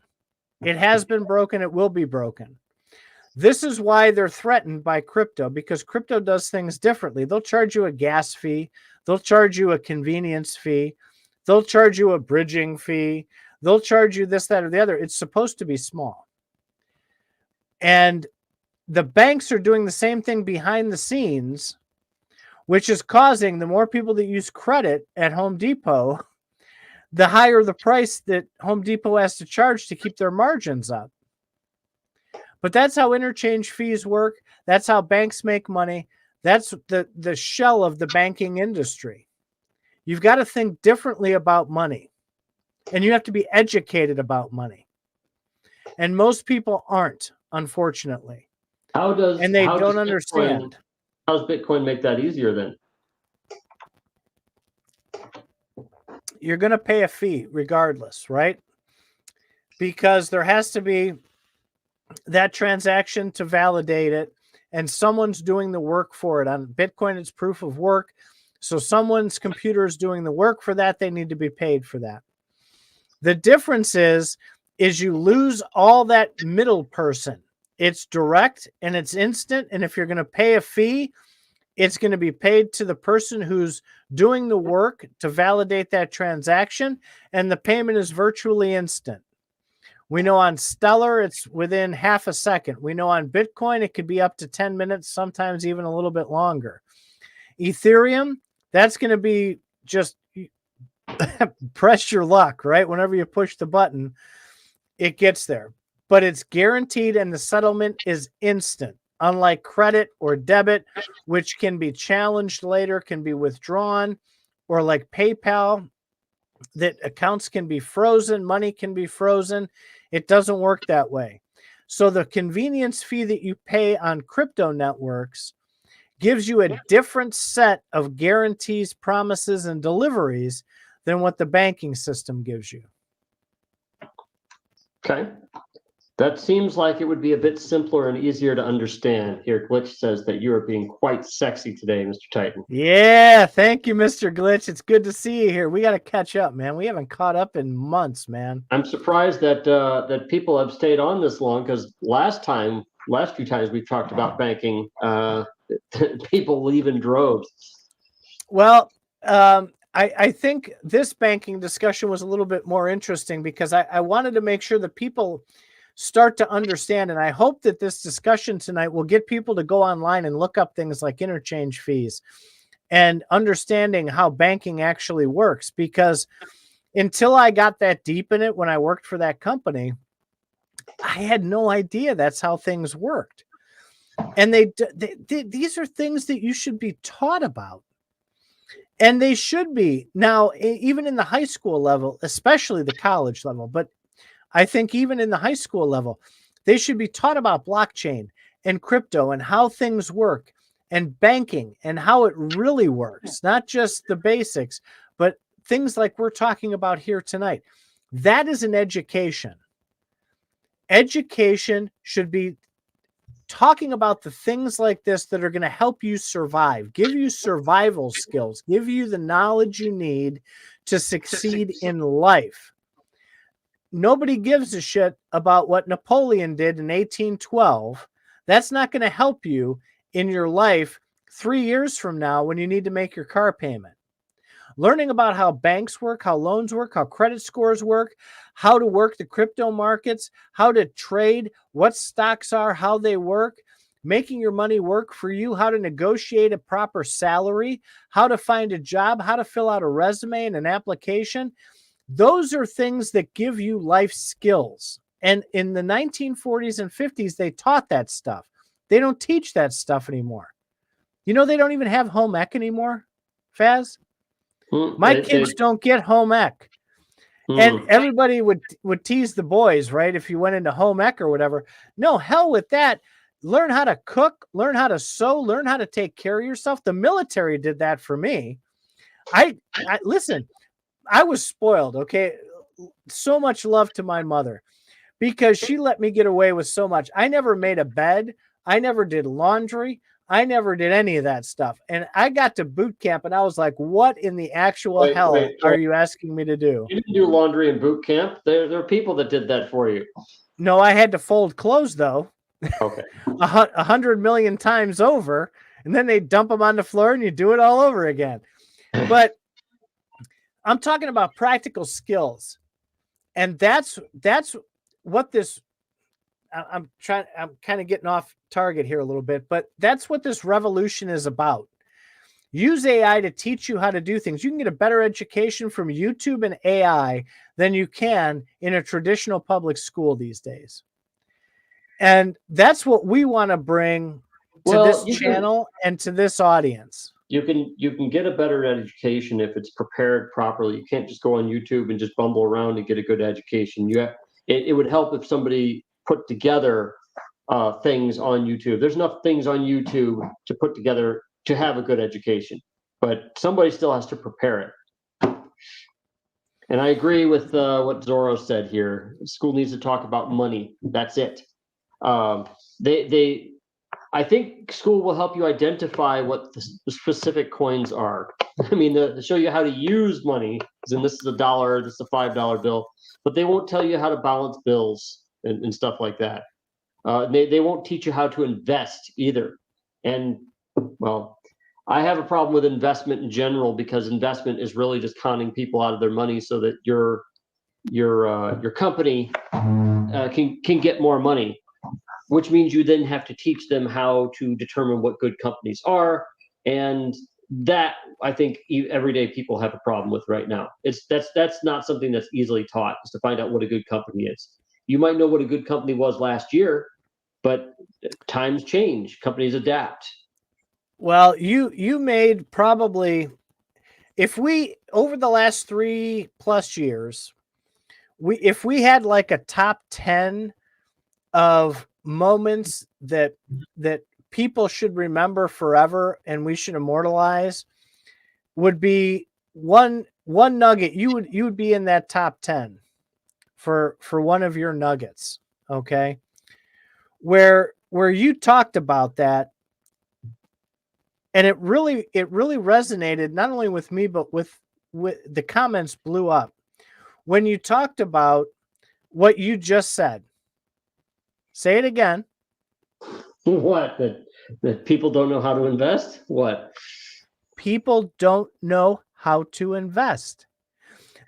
It has been broken. It will be broken. This is why they're threatened by crypto, because crypto does things differently. They'll charge you a gas fee. They'll charge you a convenience fee. They'll charge you a bridging fee. They'll charge you this, that, or the other. It's supposed to be small. And the banks are doing the same thing behind the scenes, which is causing the more people that use credit at Home Depot, the higher the price that Home Depot has to charge to keep their margins up. But that's how interchange fees work. That's how banks make money. That's the shell of the banking industry. You've got to think differently about money. And you have to be educated about money. And most people aren't, unfortunately. And they don't understand. How does Bitcoin make that easier then? You're going to pay a fee regardless, right? Because there has to be that transaction to validate it, and someone's doing the work for it. On Bitcoin, it's proof of work. So someone's computer is doing the work for that. They need to be paid for that. The difference is you lose all that middle person. It's direct and it's instant. And if you're going to pay a fee, it's going to be paid to the person who's doing the work to validate that transaction. And the payment is virtually instant. We know on Stellar, it's within half a second. We know on Bitcoin, it could be up to 10 minutes, sometimes even a little bit longer. Ethereum, that's going to be just press your luck, right? Whenever you push the button, it gets there. But it's guaranteed and the settlement is instant. Unlike credit or debit, which can be challenged later, can be withdrawn, or like PayPal, that accounts can be frozen, money can be frozen. It doesn't work that way. So the convenience fee that you pay on crypto networks gives you a different set of guarantees, promises, and deliveries than what the banking system gives you. Okay. That seems like it would be a bit simpler and easier to understand. Here, Glitch says that you are being quite sexy today, Mr. Titan. Yeah, thank you, Mr. Glitch. It's good to see you here. We got to catch up, man. We haven't caught up in months, man. I'm surprised that that people have stayed on this long, because last few times we talked about banking, people leave in droves. Well, I think this banking discussion was a little bit more interesting because I wanted to make sure that people start to understand. And I hope that this discussion tonight will get people to go online and look up things like interchange fees and understanding how banking actually works. Because until I got that deep in it when I worked for that company, I had no idea that's how things worked. And these are things that you should be taught about. And they should be. Now, even in the high school level, especially the college level, but I think even in the high school level, they should be taught about blockchain and crypto and how things work and banking and how it really works, not just the basics, but things like we're talking about here tonight. That is an education. Education should be talking about the things like this that are going to help you survive, give you survival skills, give you the knowledge you need to succeed in life. Nobody gives a shit about what Napoleon did in 1812. That's not going to help you in your life 3 years from now when you need to make your car payment. Learning about how banks work, how loans work, how credit scores work, how to work the crypto markets, how to trade, what stocks are, how they work, making your money work for you, how to negotiate a proper salary, how to find a job, how to fill out a resume and an application. Those are things that give you life skills. And in the 1940s and 50s, they taught that stuff. They don't teach that stuff anymore. You know, they don't even have home ec anymore, Faz. My kids don't get home ec. And everybody would tease the boys, right? If you went into home ec or whatever. No, hell with that. Learn how to cook, learn how to sew, learn how to take care of yourself. The military did that for me. Listen, I was spoiled, okay? so much love to my mother because she let me get away with so much. I never made a bed. I never did laundry. I never did any of that stuff. And I got to boot camp and I was like, what in the actual hell are you asking me to do? You didn't do laundry in boot camp. There are people that did that for you. No, I had to fold clothes though. Okay. 100 million times over. And then they dump them on the floor and you do it all over again. But I'm talking about practical skills. And that's what this, I'm kind of getting off target here a little bit, but that's what this revolution is about. Use AI to teach you how to do things. You can get a better education from YouTube and AI than you can in a traditional public school these days. And that's what we want to bring to this channel and to this audience. You can get a better education if it's prepared properly. You can't just go on YouTube and just bumble around and get a good education. It would help if somebody put together things on YouTube. There's enough things on YouTube to put together to have a good education, but somebody still has to prepare it. And I agree with what Zorro said here. School needs to talk about money. That's it. I think school will help you identify what the specific coins are. I mean, to show you how to use money, and this is $1, this is a $5 bill, but they won't tell you how to balance bills and stuff like that. They won't teach you how to invest either. And well, I have a problem with investment in general because investment is really just conning people out of their money so that your company can get more money, which means you then have to teach them how to determine what good companies are. And that, I think, everyday people have a problem with right now. That's not something that's easily taught, is to find out what a good company is. You might know what a good company was last year, but times change, companies adapt. Well, you made probably, if we, over the last 3+ years, if we had like a top 10 of moments that people should remember forever and we should immortalize, would be one nugget. You would be in that top 10 for one of your nuggets, okay? Where you talked about that, and it really resonated not only with me but with the comments blew up when you talked about what you just said. Say it again. What? That people don't know how to invest? What? People don't know how to invest.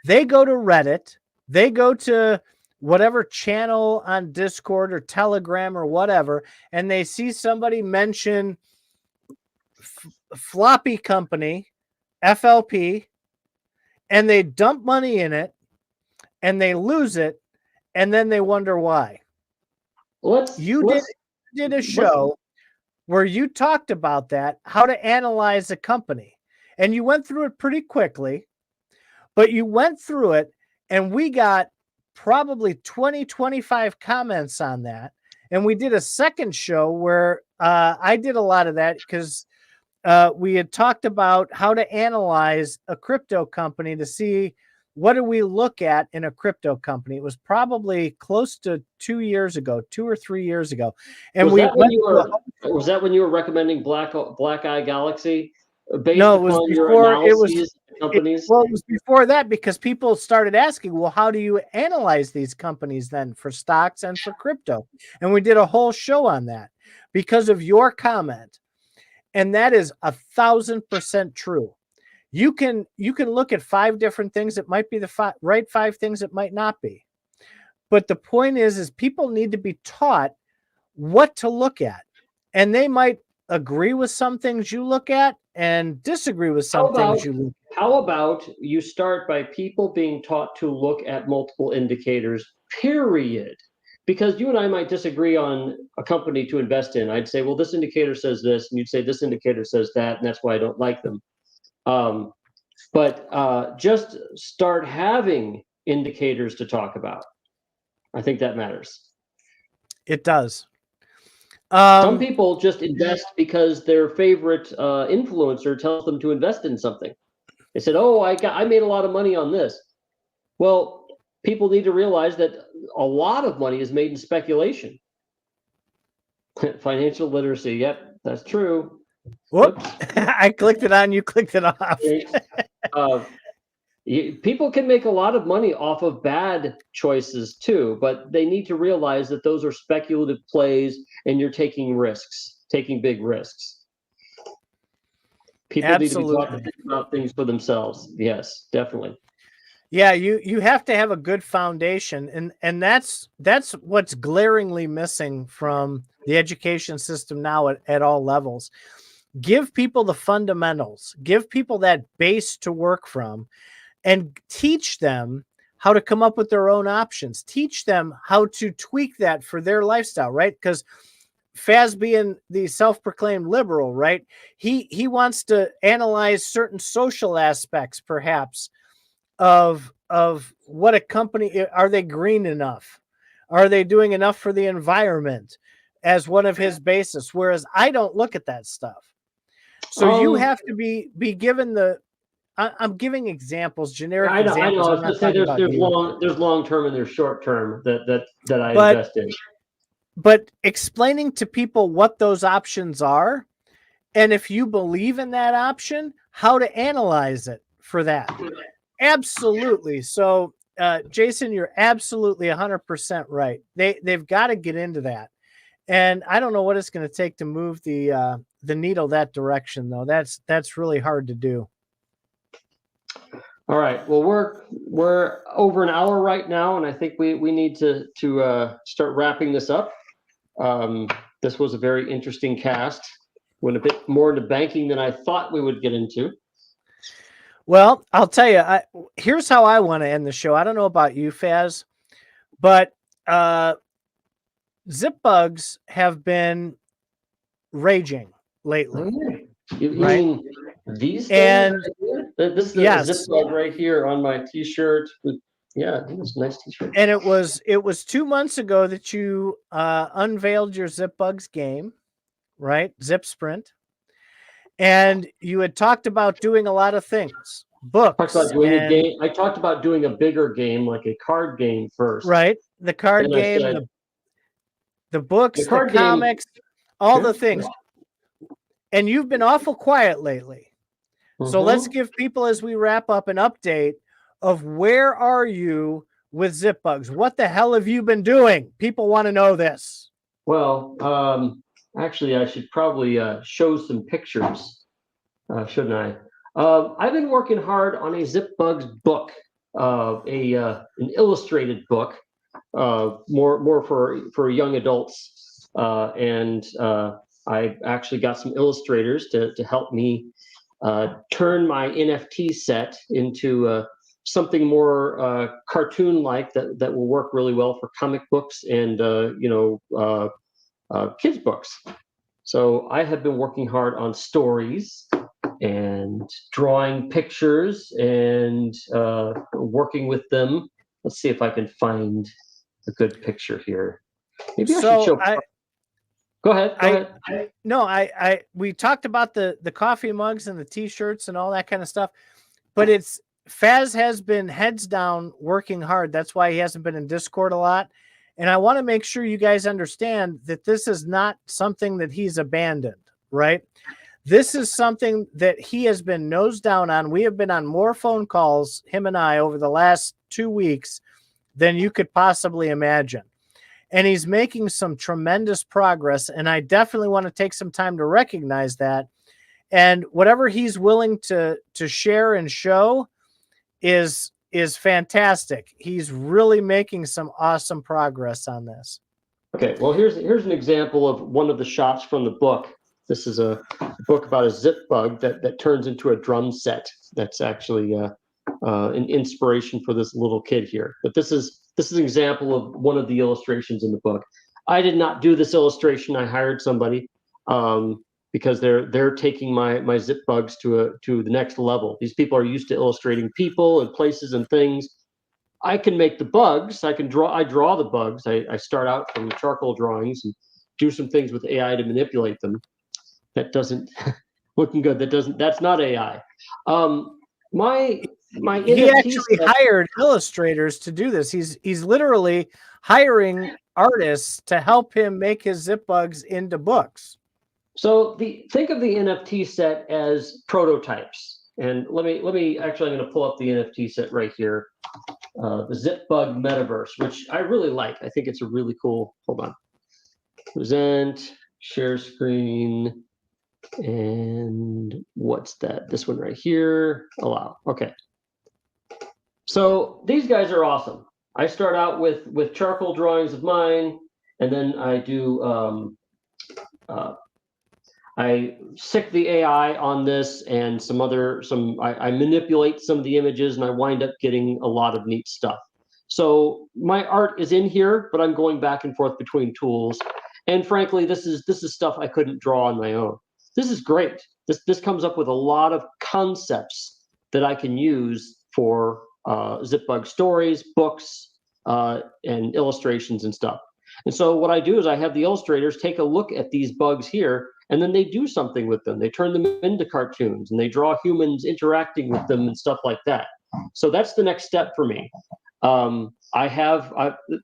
They go to Reddit, they go to whatever channel on Discord or Telegram or whatever, and they see somebody mention floppy company, FLP, and they dump money in it and they lose it, and then they wonder why. You did a show where you talked about that, how to analyze a company, and you went through it pretty quickly, but you went through it and we got probably 20-25 comments on that. And we did a second show where I did a lot of that because we had talked about how to analyze a crypto company to see what do we look at in a crypto company. It was probably close to 2 years ago, 2 or 3 years ago. And was that when you were recommending Black Eye Galaxy? No, it was before. It was before that, because people started asking, well, how do you analyze these companies then for stocks and for crypto? And we did a whole show on that because of your comment. And that is 1,000% true. You can look at 5 different things. It might be the right 5 things. It might not be. But the point is people need to be taught what to look at. And they might agree with some things you look at and disagree with some things you look at. How about you start by people being taught to look at multiple indicators, period? Because you and I might disagree on a company to invest in. I'd say, well, this indicator says this, and you'd say this indicator says that, and that's why I don't like them. But just start having indicators to talk about. I think that matters. It does. Some people just invest because their favorite influencer tells them to invest in something. They said, "Oh, I made a lot of money on this." Well, people need to realize that a lot of money is made in speculation. Financial literacy. Yep, that's true. Whoop. I clicked it on, you clicked it off. People can make a lot of money off of bad choices too, but they need to realize that those are speculative plays and you're taking big risks. People need to be taught to think about things for themselves. Yes, definitely. Yeah, you have to have a good foundation, and that's what's glaringly missing from the education system now at all levels. Give people the fundamentals, give people that base to work from, and teach them how to come up with their own options. Teach them how to tweak that for their lifestyle, right? Because Faz, being the self-proclaimed liberal, right? He wants to analyze certain social aspects, perhaps, of what a company, are they green enough? Are they doing enough for the environment as one of his basis? Whereas I don't look at that stuff. So you have to be given the, I'm giving examples, generic examples. I know. I was going to say there's long term and there's short term that I invest in. But explaining to people what those options are, and if you believe in that option, how to analyze it for that. Absolutely. So, Jason, you're absolutely 100% right. They've got to get into that. And I don't know what it's going to take to move the needle that direction, though. That's really hard to do. All right. Well, we're over an hour right now, and I think we need to start wrapping this up. This was a very interesting cast. Went a bit more into banking than I thought we would get into. Well, I'll tell you, here's how I want to end the show. I don't know about you, Faz, but ZipBugs have been raging lately. You right? mean these things? And this is a ZipBug right here on my T-shirt. Yeah, it's a nice T-shirt. And it was 2 months ago that you unveiled your ZipBugs game, right? Zip Sprint. And you had talked about doing a lot of things, books. I talked about doing a bigger game, like a card game first. Right. The card game, the books, the comics, all the things. And you've been awful quiet lately. So let's give people, as we wrap up, an update of where are you with ZipBugs? What the hell have you been doing? People want to know this. Well, actually, I should probably show some pictures, shouldn't I? I've been working hard on a ZipBugs book, an illustrated book, more for young adults, and I actually got some illustrators to help me turn my NFT set into something more cartoon-like that will work really well for comic books and kids books. So I have been working hard on stories and drawing pictures and working with them. Let's see if I can find a good picture here. Maybe I should show. Go ahead. We talked about the coffee mugs and the T-shirts and all that kind of stuff, but Faz has been heads down working hard. That's why he hasn't been in Discord a lot. And I want to make sure you guys understand that this is not something that he's abandoned, right? This is something that he has been nose down on. We have been on more phone calls, him and I, over the last 2 weeks than you could possibly imagine. And he's making some tremendous progress. And I definitely want to take some time to recognize that. And whatever he's willing to share and show is fantastic. He's really making some awesome progress on this. Okay, well, here's an example of one of the shots from the book. This is a book about a ZipBug that turns into a drum set. That's actually an inspiration for this little kid here. But this is an example of one of the illustrations in the book. I did not do this illustration. I hired somebody because they're taking my ZipBugs to the next level. These people are used to illustrating people and places and things. I can make the bugs. I draw the bugs. I start out from charcoal drawings and do some things with AI to manipulate them. That doesn't looking good. That's not AI. My my he NFT actually set, hired illustrators to do this. He's literally hiring artists to help him make his ZipBugs into books. so think of the NFT set as prototypes. And let me actually, I'm going to pull up the NFT set right here, the ZipBug Metaverse, which I really like. I think it's a really cool. Hold on, present, share screen, and what's that? This one right here. Allow. Okay. So these guys are awesome. I start out with charcoal drawings of mine, and then I do I sick the AI on this and I manipulate some of the images, and I wind up getting a lot of neat stuff. So my art is in here, but I'm going back and forth between tools. And frankly, this is stuff I couldn't draw on my own. This is great. This comes up with a lot of concepts that I can use for ZipBug stories, books, and illustrations and stuff. And so what I do is I have the illustrators take a look at these bugs here, and then they do something with them. They turn them into cartoons, and they draw humans interacting with them and stuff like that. So that's the next step for me.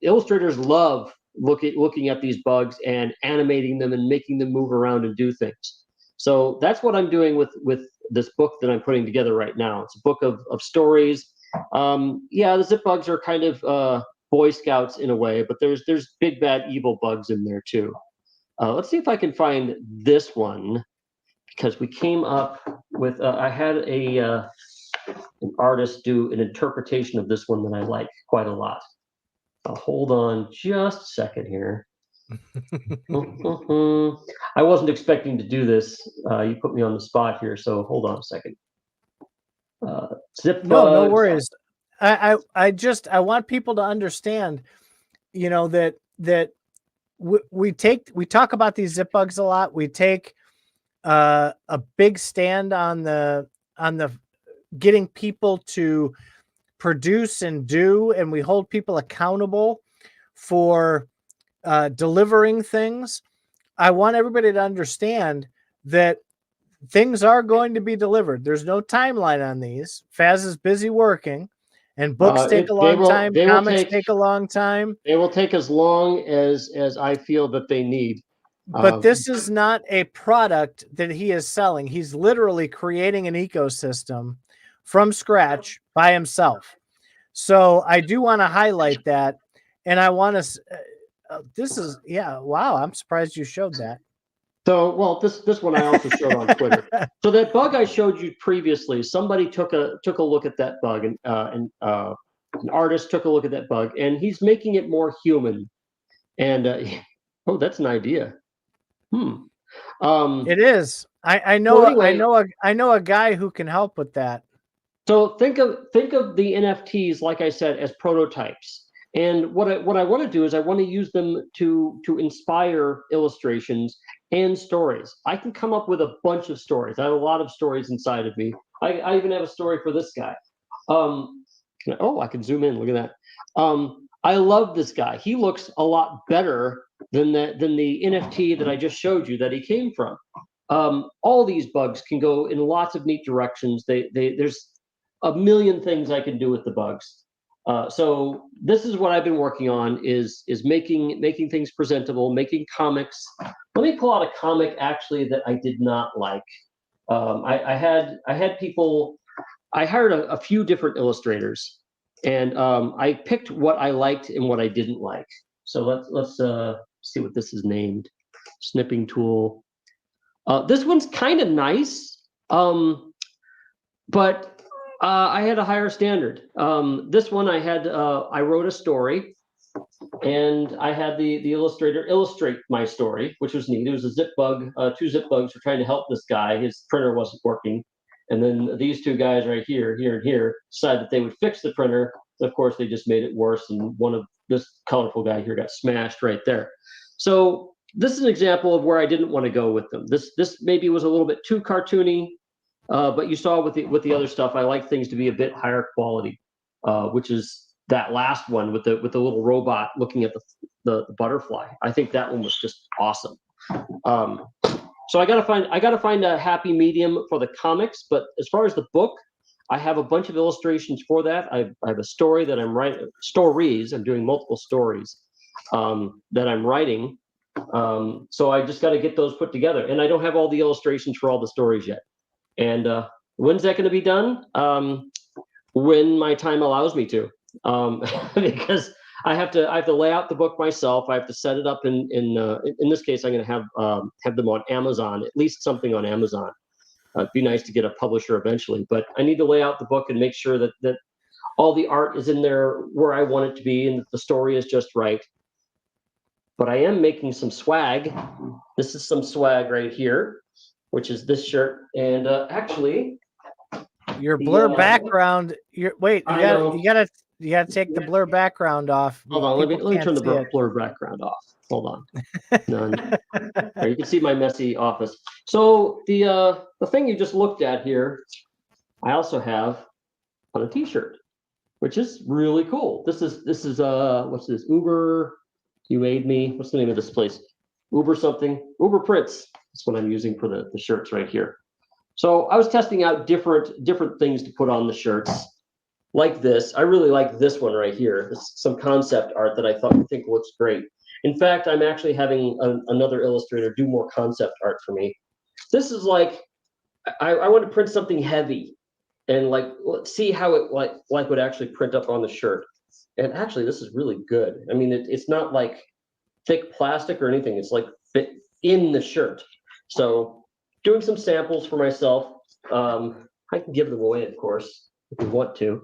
Illustrators love looking at these bugs and animating them and making them move around and do things. So that's what I'm doing with this book that I'm putting together right now. It's a book of stories. Yeah, the ZipBugs are kind of Boy Scouts in a way, but there's big bad evil bugs in there too. Let's see if I can find this one, because we came up with I had an artist do an interpretation of this one that I like quite a lot. Hold on just a second here. I wasn't expecting to do this. You put me on the spot here, so hold on a second. ZipBugs. No worries. I want people to understand, that we talk about these ZipBugs a lot. We take a big stand on the getting people to produce and do, and we hold people accountable for delivering things. I want everybody to understand that things are going to be delivered. There's no timeline on these. Faz is busy working, and books take a long time. Comics take a long time. They will take as long as I feel that they need. But this is not a product that he is selling. He's literally creating an ecosystem from scratch by himself. So I do want to highlight that. And I want to, wow. I'm surprised you showed that. So, well, this one I also showed on Twitter. So that bug I showed you previously, somebody took a look at that bug, and an artist took a look at that bug, and he's making it more human. And oh, that's an idea. It is. I know. Well, anyway, I know a guy who can help with that. So think of the NFTs, like I said, as prototypes. And what I want to do is I want to use them to inspire illustrations and stories. I can come up with a bunch of stories. I have a lot of stories inside of me. I even have a story for this guy. Oh, I can zoom in. Look at that. I love this guy. He looks a lot better than the NFT that I just showed you that he came from. All these bugs can go in lots of neat directions. There's a million things I can do with the bugs. So this is what I've been working on is making things presentable, making comics. Let me pull out a comic actually that I did not like. I had people. I hired a few different illustrators, and I picked what I liked and what I didn't like. So let's see what this is named. Snipping tool. This one's kind of nice, but I had a higher standard. This one I wrote a story, and I had the illustrator illustrate my story, which was neat. It was a ZipBug. Two ZipBugs were trying to help this guy. His printer wasn't working. And then these two guys right here, and here, decided that they would fix the printer. Of course, they just made it worse, and one of this colorful guy here got smashed right there. So this is an example of where I didn't want to go with them. This maybe was a little bit too cartoony, but you saw with the other stuff, I like things to be a bit higher quality, which is that last one with the little robot looking at the butterfly. I think that one was just awesome. So I gotta find a happy medium for the comics, but as far as the book, I have a bunch of illustrations for that. I have a story that I'm writing, stories. I'm doing multiple stories that I'm writing. So I just got to get those put together. And I don't have all the illustrations for all the stories yet. And when's that going to be done? When my time allows me to, because I have to lay out the book myself. I have to set it up in this case, I'm going to have them on Amazon, at least something on Amazon. It'd be nice to get a publisher eventually, but I need to lay out the book and make sure that all the art is in there where I want it to be and that the story is just right. But I am making some swag. This is some swag right here, which is this shirt. And actually, your blur background. You gotta take the blur background off. Hold on, let me turn the blur background off. Hold on. None. There, you can see my messy office. So the thing you just looked at here, I also have on a T-shirt, which is really cool. This is what's this? Uber. You made me. What's the name of this place? Uber something. Uber Prints. That's what I'm using for the shirts right here. So I was testing out different things to put on the shirts, like this. I really like this one right here. This is some concept art that I think looks great. In fact, I'm actually having another illustrator do more concept art for me. This is like, I want to print something heavy and like, let's see how it like would actually print up on the shirt. And actually, this is really good. I mean, it's not like thick plastic or anything. It's like fit in the shirt. So doing some samples for myself. I can give them away, of course, if you want to.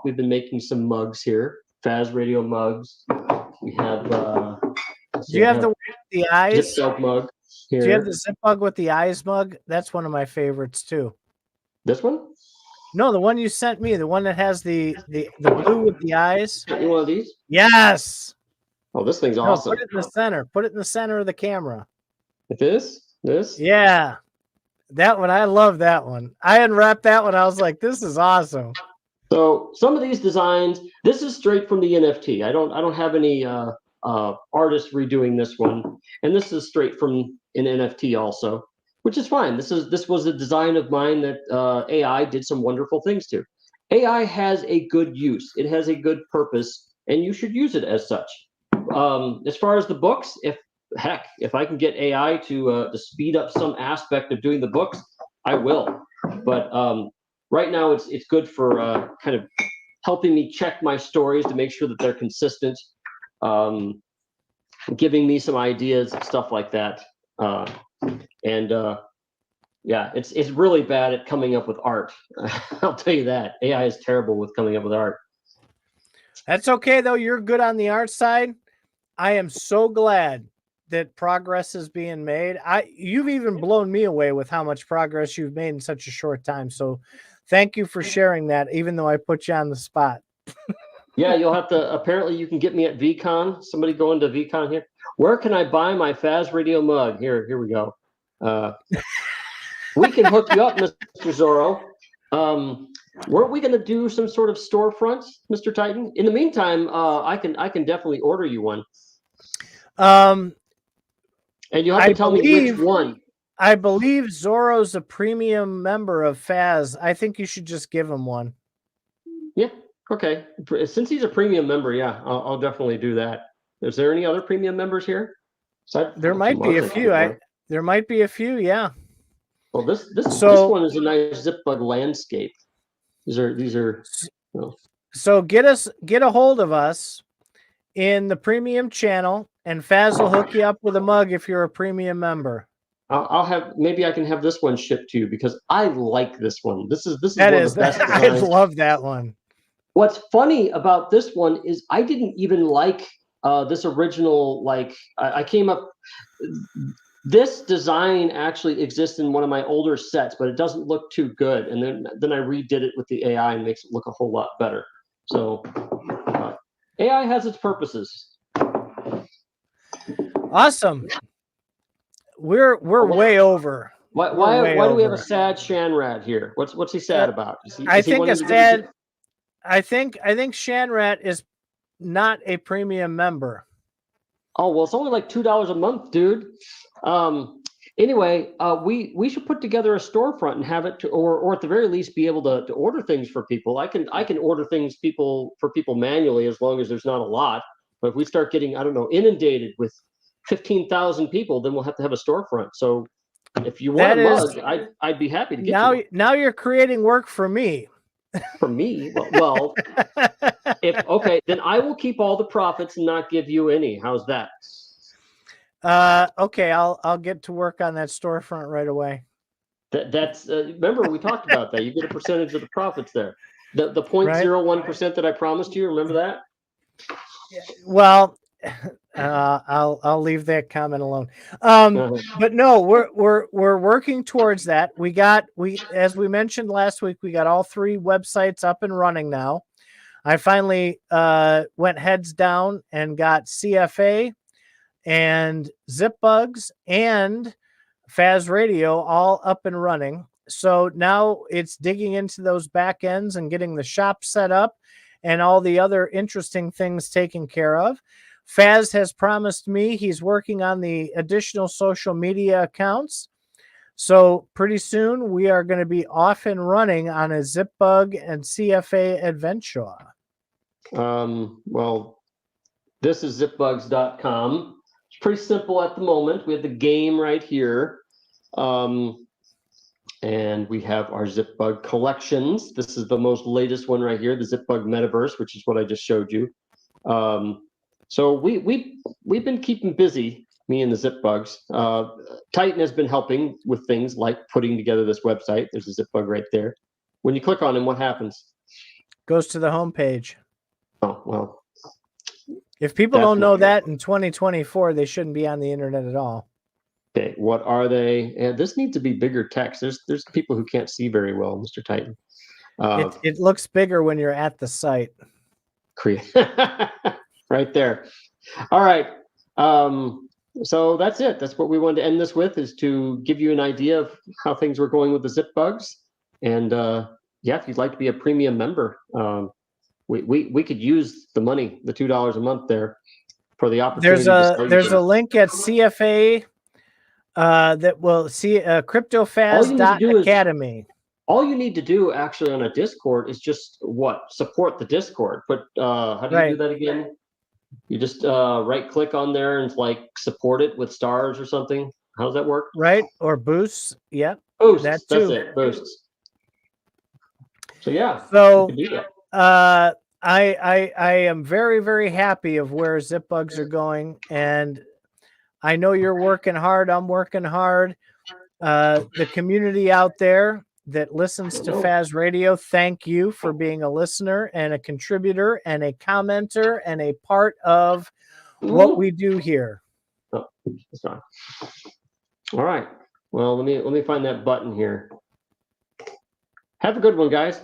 We've been making some mugs here, FazRadio mugs. We have. Do you have the eyes? ZipBug mug here. Do you have the ZipBug with the eyes mug? That's one of my favorites too. This one? No, the one you sent me, the one that has the blue with the eyes. You want one of these? Yes. Oh, this thing's awesome. Put it in the center. Put it in the center of the camera. This? Yeah. That one, I love that one. I unwrapped that one. I was like, this is awesome. So some of these designs, this is straight from the NFT. I don't have any artists redoing this one, and this is straight from an NFT also, which is fine. This was a design of mine that AI did some wonderful things to. AI has a good use. It has a good purpose, and you should use it as such. As far as the books, if I can get AI to speed up some aspect of doing the books, I will. But right now, it's good for kind of helping me check my stories to make sure that they're consistent, giving me some ideas and stuff like that. Yeah, it's really bad at coming up with art. I'll tell you that. AI is terrible with coming up with art. That's okay, though. You're good on the art side. I am so glad that progress is being made. You've even blown me away with how much progress you've made in such a short time. So thank you for sharing that, even though I put you on the spot. Yeah, you'll have to, apparently you can get me at VCon. Somebody go into VCon here. Where can I buy my FazRadio mug? Here we go. We can hook you up, Mr. Zorro. Weren't we going to do some sort of storefront, Mr. Titan? In the meantime, I can definitely order you one. And you have to tell me which one. I believe Zorro's a premium member of Faz. I think you should just give him one. Yeah. Okay. Since he's a premium member, yeah, I'll definitely do that. Is there any other premium members here? There might be a few. There might be a few. Yeah. Well, this one is a nice ZipBug landscape. These are. So get a hold of us in the premium channel, and Faz will hook you up with a mug if you're a premium member. Maybe I can have this one shipped to you because I like this one. This is one of the best designs. I love that one. What's funny about this one is I didn't even like this original. Like I came up. This design actually exists in one of my older sets, but it doesn't look too good. And then I redid it with the AI and makes it look a whole lot better. So AI has its purposes. Awesome. We're way over. Why do we have a sad Shanrat here? What's he sad about? I think Shanrat is not a premium member. Oh, well, it's only like $2 a month, dude. anyway, we should put together a storefront and have it or at the very least be able to order things for people. I can order things for people manually as long as there's not a lot. But if we start getting, I don't know, inundated with 15,000 people, then we'll have to have a storefront. So if you want a mug, I'd be happy to get you one. Now you're creating work for me. For me, well, okay, then I will keep all the profits and not give you any. How's that? Okay, I'll get to work on that storefront right away. That's remember we talked about that. You get a percentage of the profits there. The 0.01% that I promised you. Remember that? Well, I'll leave that comment alone. But no, we're working towards that. As we mentioned last week, we got all 3 websites up and running now. I finally went heads down and got CFA and ZipBugs and FazRadio all up and running. So now it's digging into those back ends and getting the shop set up and all the other interesting things taken care of. Faz has promised me he's working on the additional social media accounts. So pretty soon we are going to be off and running on a ZipBug and CFA adventure. Well, this is ZipBugs.com. It's pretty simple at the moment. We have the game right here. And we have our ZipBug collections. This is the most latest one right here, the ZipBug Metaverse, which is what I just showed you. So we've been keeping busy, me and the ZipBugs. Titan has been helping with things like putting together this website. There's a ZipBug right there. When you click on him, what happens? Goes to the homepage. Oh, well. If people don't know that in 2024, they shouldn't be on the internet at all. Okay, what are they? And this needs to be bigger text. There's people who can't see very well, Mr. Titan. It looks bigger when you're at the site. Right there. All right. So that's it. That's what we wanted to end this with, is to give you an idea of how things were going with the ZipBugs. And yeah, if you'd like to be a premium member, we could use the money, the $2 a month there, for the opportunity. There's a link at CFA that will see CryptoFaz.academy. All you need to do actually on a Discord is just support the Discord. But how do you do that again? You just right click on there and like support it with stars or something. How does that work? Right, or boosts. Yeah, boosts. That's it. Boosts. So yeah. So I am very, very happy of where ZipBugs are going, and I know you're working hard. I'm working hard. The community out there that listens to FazRadio, thank you for being a listener and a contributor and a commenter and a part of what we do here. Oh, it's gone. All right. Well, let me find that button here. Have a good one, guys.